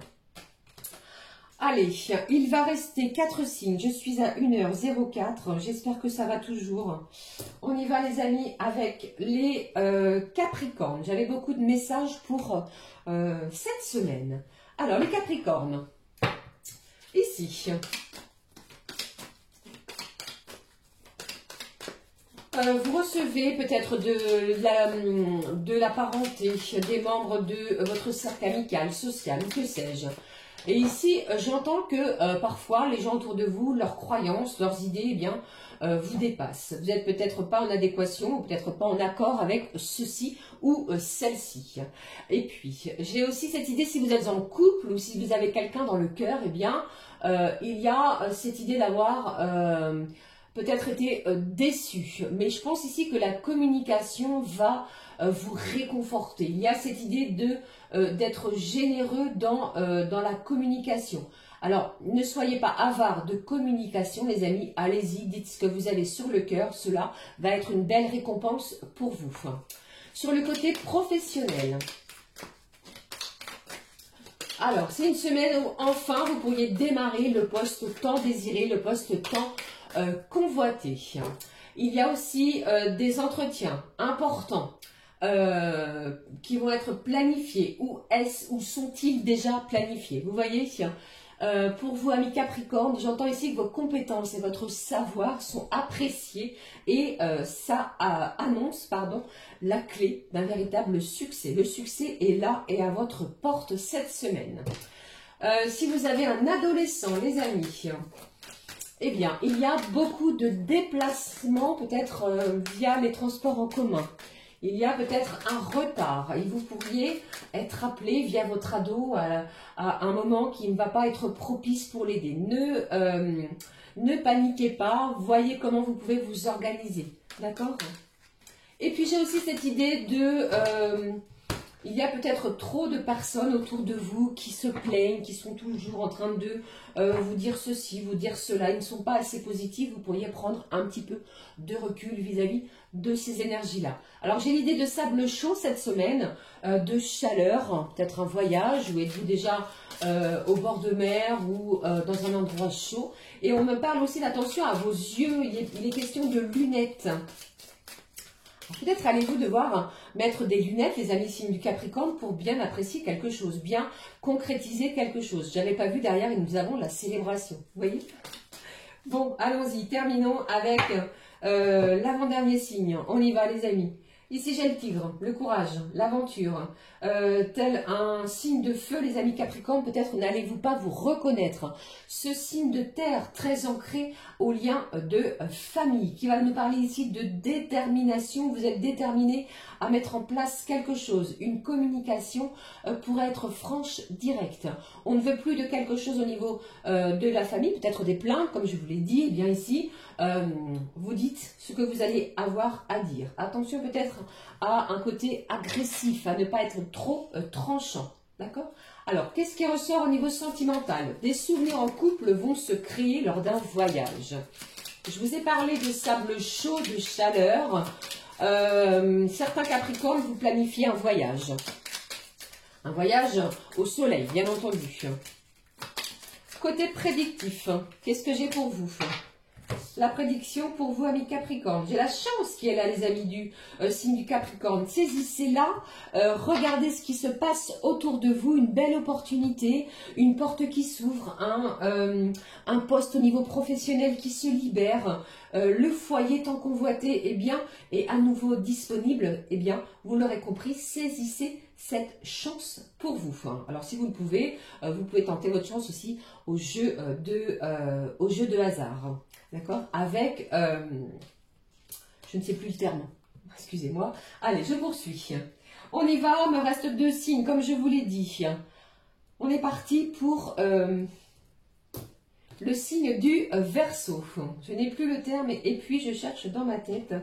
Speaker 1: Allez, il va rester 4 signes, je suis à 1h04, j'espère que ça va toujours. On y va les amis avec les Capricornes. J'avais beaucoup de messages pour cette semaine. Alors les Capricornes, ici. Vous recevez peut-être de la parenté, des membres de votre cercle amical, social, ou que sais-je. Et ici, j'entends que parfois, les gens autour de vous, leurs croyances, leurs idées, eh bien, vous dépassent. Vous n'êtes peut-être pas en adéquation, ou peut-être pas en accord avec ceci ou celle-ci. Et puis, j'ai aussi cette idée, si vous êtes en couple, ou si vous avez quelqu'un dans le cœur, eh bien, il y a cette idée d'avoir... peut-être été déçu, mais je pense ici que la communication va vous réconforter. Il y a cette idée d'être généreux dans la communication. Alors, ne soyez pas avares de communication, les amis, allez-y, dites ce que vous avez sur le cœur, cela va être une belle récompense pour vous. Sur le côté professionnel, alors, c'est une semaine où enfin vous pourriez démarrer le poste tant désiré, le poste tant convoité. Il y a aussi des entretiens importants qui vont être planifiés. Ou sont-ils déjà planifiés? Vous voyez, pour vous, amis Capricorne, j'entends ici que vos compétences et votre savoir sont appréciés et ça annonce la clé d'un véritable succès. Le succès est là et à votre porte cette semaine. Si vous avez un adolescent, les amis, eh bien, il y a beaucoup de déplacements, peut-être via les transports en commun. Il y a peut-être un retard et vous pourriez être appelé via votre ado à un moment qui ne va pas être propice pour l'aider. Ne paniquez pas, voyez comment vous pouvez vous organiser. D'accord? Et puis j'ai aussi cette idée de... il y a peut-être trop de personnes autour de vous qui se plaignent, qui sont toujours en train de vous dire ceci, vous dire cela. Ils ne sont pas assez positifs. Vous pourriez prendre un petit peu de recul vis-à-vis de ces énergies-là. Alors, j'ai l'idée de sable chaud cette semaine, de chaleur, peut-être un voyage, ou êtes-vous déjà au bord de mer ou dans un endroit chaud. Et on me parle aussi d'attention à vos yeux. Il est question de lunettes. Peut-être allez-vous devoir mettre des lunettes, les amis signes du Capricorne, pour bien apprécier quelque chose, bien concrétiser quelque chose. Je n'avais pas vu derrière et nous avons la célébration. Vous voyez? Bon, allons-y, terminons avec l'avant-dernier signe. On y va les amis. Ici j'ai le tigre, le courage, l'aventure. Tel un signe de feu les amis Capricorne, peut-être n'allez-vous pas vous reconnaître. Ce signe de terre très ancré au lien de famille, qui va nous parler ici de détermination. Vous êtes déterminé à mettre en place quelque chose, une communication pour être franche, directe. On ne veut plus de quelque chose au niveau de la famille, peut-être des plaintes, comme je vous l'ai dit, eh bien ici, vous dites ce que vous allez avoir à dire. Attention peut-être à un côté agressif, à ne pas être trop tranchant. D'accord? Alors, qu'est-ce qui ressort au niveau sentimental? Des souvenirs en couple vont se créer lors d'un voyage. Je vous ai parlé de sable chaud, de chaleur. Certains Capricornes, vous planifiez un voyage. Un voyage au soleil, bien entendu. Côté prédictif, qu'est-ce que j'ai pour vous? La prédiction pour vous, amis Capricorne. J'ai la chance qui est là, les amis du signe du Capricorne. Saisissez-la, regardez ce qui se passe autour de vous, une belle opportunité, une porte qui s'ouvre, un poste au niveau professionnel qui se libère, le foyer tant convoité est à nouveau disponible. Eh bien, vous l'aurez compris, saisissez cette chance pour vous. Alors, si vous le pouvez, vous pouvez tenter votre chance aussi au jeu de hasard. D'accord? Avec, je ne sais plus le terme, excusez-moi. Allez, je poursuis. On y va, il me reste 2 signes, comme je vous l'ai dit. On est parti pour le signe du Verseau. Je n'ai plus le terme et puis je cherche dans ma tête.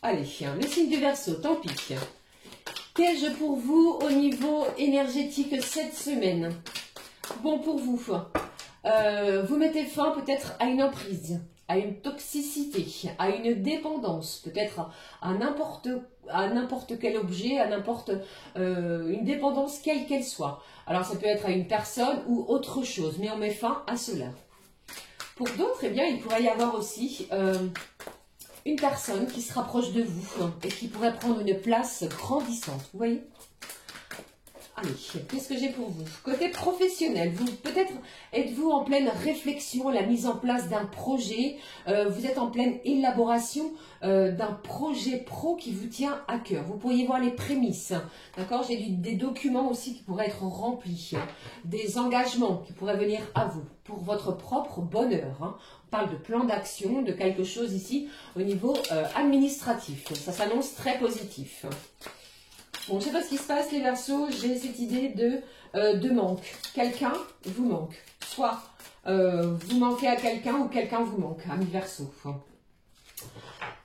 Speaker 1: Allez, le signe du Verseau, tant pis. Qu'ai-je pour vous au niveau énergétique cette semaine? Bon pour vous. Vous mettez fin peut-être à une emprise, à une toxicité, à une dépendance, peut-être à n'importe quel objet, à une dépendance quelle qu'elle soit. Alors ça peut être à une personne ou autre chose, mais on met fin à cela. Pour d'autres, eh bien, il pourrait y avoir aussi une personne qui se rapproche de vous et qui pourrait prendre une place grandissante, vous voyez? Allez, qu'est-ce que j'ai pour vous? Côté professionnel, peut-être êtes-vous en pleine réflexion, la mise en place d'un projet, vous êtes en pleine élaboration d'un projet pro qui vous tient à cœur. Vous pourriez voir les prémices, d'accord? J'ai des documents aussi qui pourraient être remplis, des engagements qui pourraient venir à vous pour votre propre bonheur. Hein. On parle de plan d'action, de quelque chose ici au niveau administratif. Ça s'annonce très positif. Bon, je ne sais pas ce qui se passe, les Verseaux, j'ai cette idée de manque. Quelqu'un vous manque. Soit vous manquez à quelqu'un ou quelqu'un vous manque, amis Verseaux.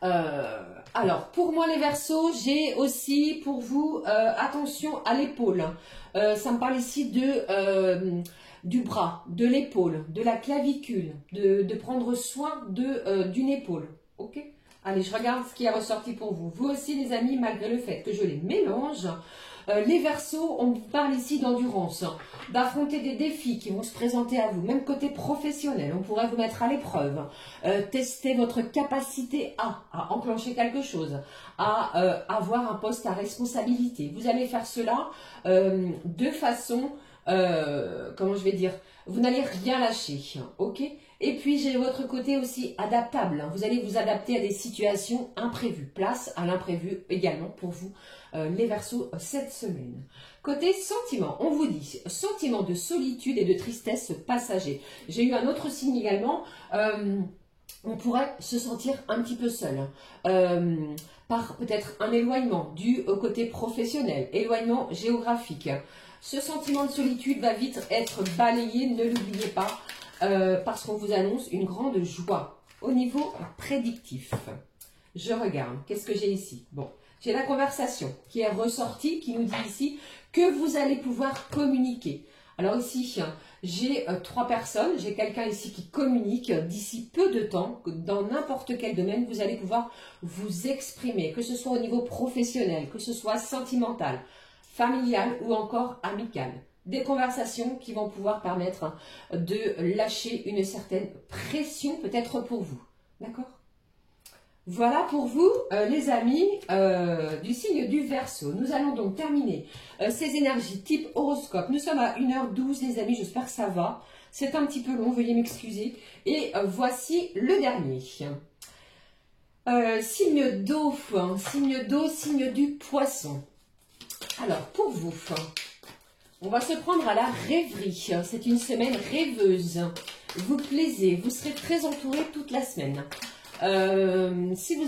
Speaker 1: Alors, pour moi, les Verseaux, j'ai aussi pour vous, attention à l'épaule. Ça me parle ici du bras, de l'épaule, de la clavicule, de prendre soin d'une épaule. Ok ? Allez, je regarde ce qui est ressorti pour vous. Vous aussi, les amis, malgré le fait que je les mélange, les Verseaux, on parle ici d'endurance, d'affronter des défis qui vont se présenter à vous. Même côté professionnel, on pourrait vous mettre à l'épreuve, tester votre capacité à enclencher quelque chose, à avoir un poste à responsabilité. Vous allez faire cela de façon, comment je vais dire, vous n'allez rien lâcher, ok ? Et puis, j'ai votre côté aussi adaptable. Vous allez vous adapter à des situations imprévues. Place à l'imprévu également pour vous, les Verseaux, cette semaine. Côté sentiment, on vous dit sentiment de solitude et de tristesse passager. J'ai eu un autre signe également. On pourrait se sentir un petit peu seul. Par peut-être un éloignement dû au côté professionnel, éloignement géographique. Ce sentiment de solitude va vite être balayé, ne l'oubliez pas. Parce qu'on vous annonce une grande joie au niveau prédictif. Je regarde, qu'est-ce que j'ai ici? Bon, j'ai la conversation qui est ressortie, qui nous dit ici que vous allez pouvoir communiquer. Alors ici, j'ai 3 personnes, j'ai quelqu'un ici qui communique d'ici peu de temps, dans n'importe quel domaine, vous allez pouvoir vous exprimer, que ce soit au niveau professionnel, que ce soit sentimental, familial ou encore amical. Des conversations qui vont pouvoir permettre de lâcher une certaine pression peut-être pour vous. D'accord? Voilà pour vous, les amis du signe du Verseau. Nous allons donc terminer ces énergies type horoscope. Nous sommes à 1h12, les amis, j'espère que ça va. C'est un petit peu long, veuillez m'excuser. Et voici le dernier. Signe d'eau, signe du poisson. Alors, pour vous, on va se prendre à la rêverie. C'est une semaine rêveuse. Vous plaisez, vous serez très entouré toute la semaine. Si vous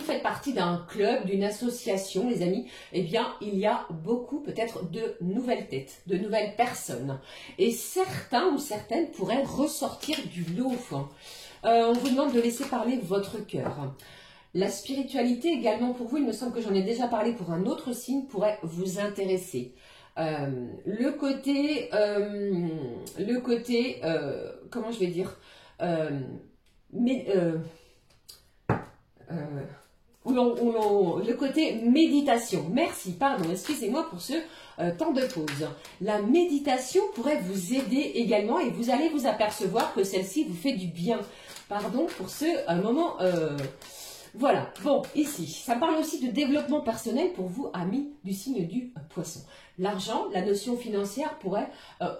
Speaker 1: faites partie d'un club, d'une association, les amis, eh bien, il y a beaucoup peut-être de nouvelles têtes, de nouvelles personnes. Et certains ou certaines pourraient ressortir du lot. On vous demande de laisser parler votre cœur. La spiritualité également pour vous, il me semble que j'en ai déjà parlé pour un autre signe, pourrait vous intéresser. Le côté, comment je vais dire, le côté méditation. Merci, pardon, excusez-moi pour ce temps de pause. La méditation pourrait vous aider également et vous allez vous apercevoir que celle-ci vous fait du bien. Pardon pour ce moment. Voilà, bon, ici, ça parle aussi de développement personnel pour vous, amis du signe du poisson. L'argent, la notion financière pourrait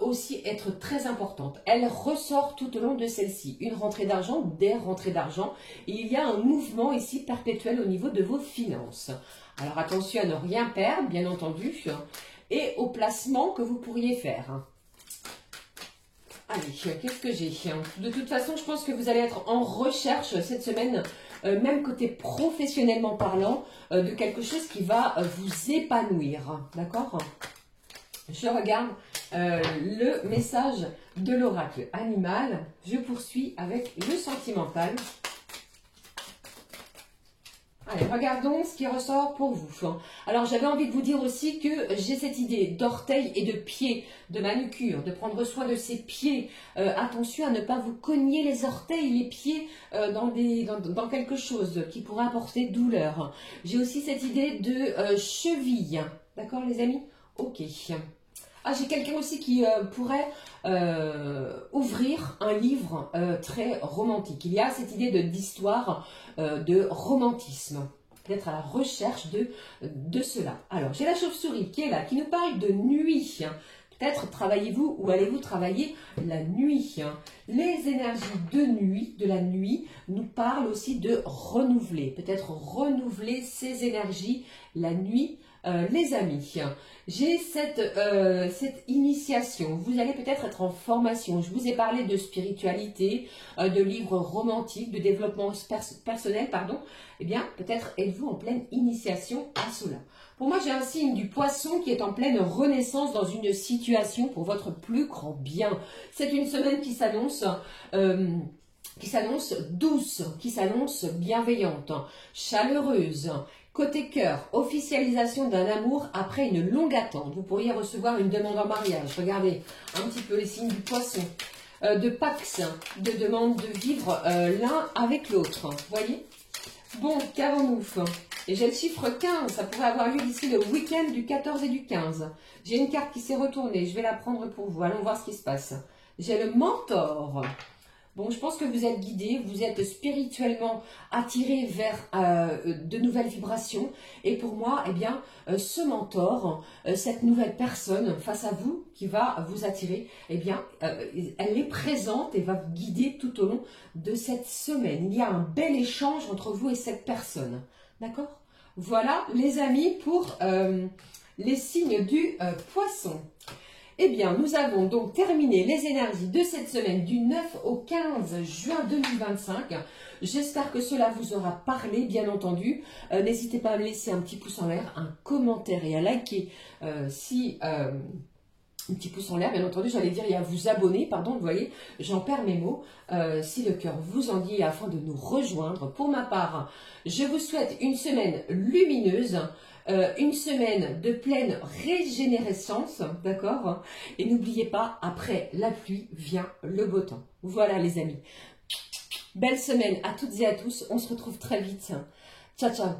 Speaker 1: aussi être très importante. Elle ressort tout au long de celle-ci. Une rentrée d'argent, des rentrées d'argent. Il y a un mouvement ici perpétuel au niveau de vos finances. Alors attention à ne rien perdre, bien entendu, et au placement que vous pourriez faire. Allez, qu'est-ce que j'ai? De toute façon, je pense que vous allez être en recherche cette semaine, même côté professionnellement parlant, de quelque chose qui va vous épanouir. D'accord? Je regarde le message de l'oracle animal. Je poursuis avec le sentimental. Allez, regardons ce qui ressort pour vous. Alors, j'avais envie de vous dire aussi que j'ai cette idée d'orteils et de pieds, de manucure, de prendre soin de ses pieds. Attention à ne pas vous cogner les orteils, les pieds dans quelque chose qui pourrait apporter douleur. J'ai aussi cette idée de cheville. D'accord, les amis? Ok. Ah, j'ai quelqu'un aussi qui pourrait ouvrir un livre très romantique. Il y a cette idée d'histoire, de romantisme. Peut-être à la recherche de cela. Alors, j'ai la chauve-souris qui est là, qui nous parle de nuit. Peut-être travaillez-vous ou allez-vous travailler la nuit. Les énergies de la nuit, nous parlent aussi de renouveler. Peut-être renouveler ces énergies la nuit. Les amis, j'ai cette initiation. Vous allez peut-être être en formation. Je vous ai parlé de spiritualité, de livres romantiques, de développement personnel, pardon. Eh bien, peut-être êtes-vous en pleine initiation à cela. Pour moi, j'ai un signe du poisson qui est en pleine renaissance dans une situation pour votre plus grand bien. C'est une semaine qui s'annonce douce, qui s'annonce bienveillante, chaleureuse. Côté cœur, officialisation d'un amour après une longue attente. Vous pourriez recevoir une demande en mariage. Regardez un petit peu les signes du poisson. De pax, de demande de vivre l'un avec l'autre. Voyez? Bon, qu'avons-nous? Et j'ai le chiffre 15. Ça pourrait avoir lieu d'ici le week-end du 14 et du 15. J'ai une carte qui s'est retournée. Je vais la prendre pour vous. Allons voir ce qui se passe. J'ai le mentor. Bon, je pense que vous êtes guidé, vous êtes spirituellement attiré vers de nouvelles vibrations. Et pour moi, eh bien, ce mentor, cette nouvelle personne face à vous qui va vous attirer, eh bien, elle est présente et va vous guider tout au long de cette semaine. Il y a un bel échange entre vous et cette personne. D'accord? Voilà, les amis, pour les signes du poisson. Eh bien, nous avons donc terminé les énergies de cette semaine du 9 au 15 juin 2025. J'espère que cela vous aura parlé, bien entendu. N'hésitez pas à me laisser un petit pouce en l'air, un commentaire et à liker un petit pouce en l'air, bien entendu, j'allais dire, et à vous abonner, pardon, vous voyez, j'en perds mes mots, si le cœur vous en dit, afin de nous rejoindre. Pour ma part, je vous souhaite une semaine lumineuse, une semaine de pleine régénérescence, d'accord? Et n'oubliez pas, après la pluie vient le beau temps. Voilà les amis. Belle semaine à toutes et à tous, on se retrouve très vite. Ciao, ciao.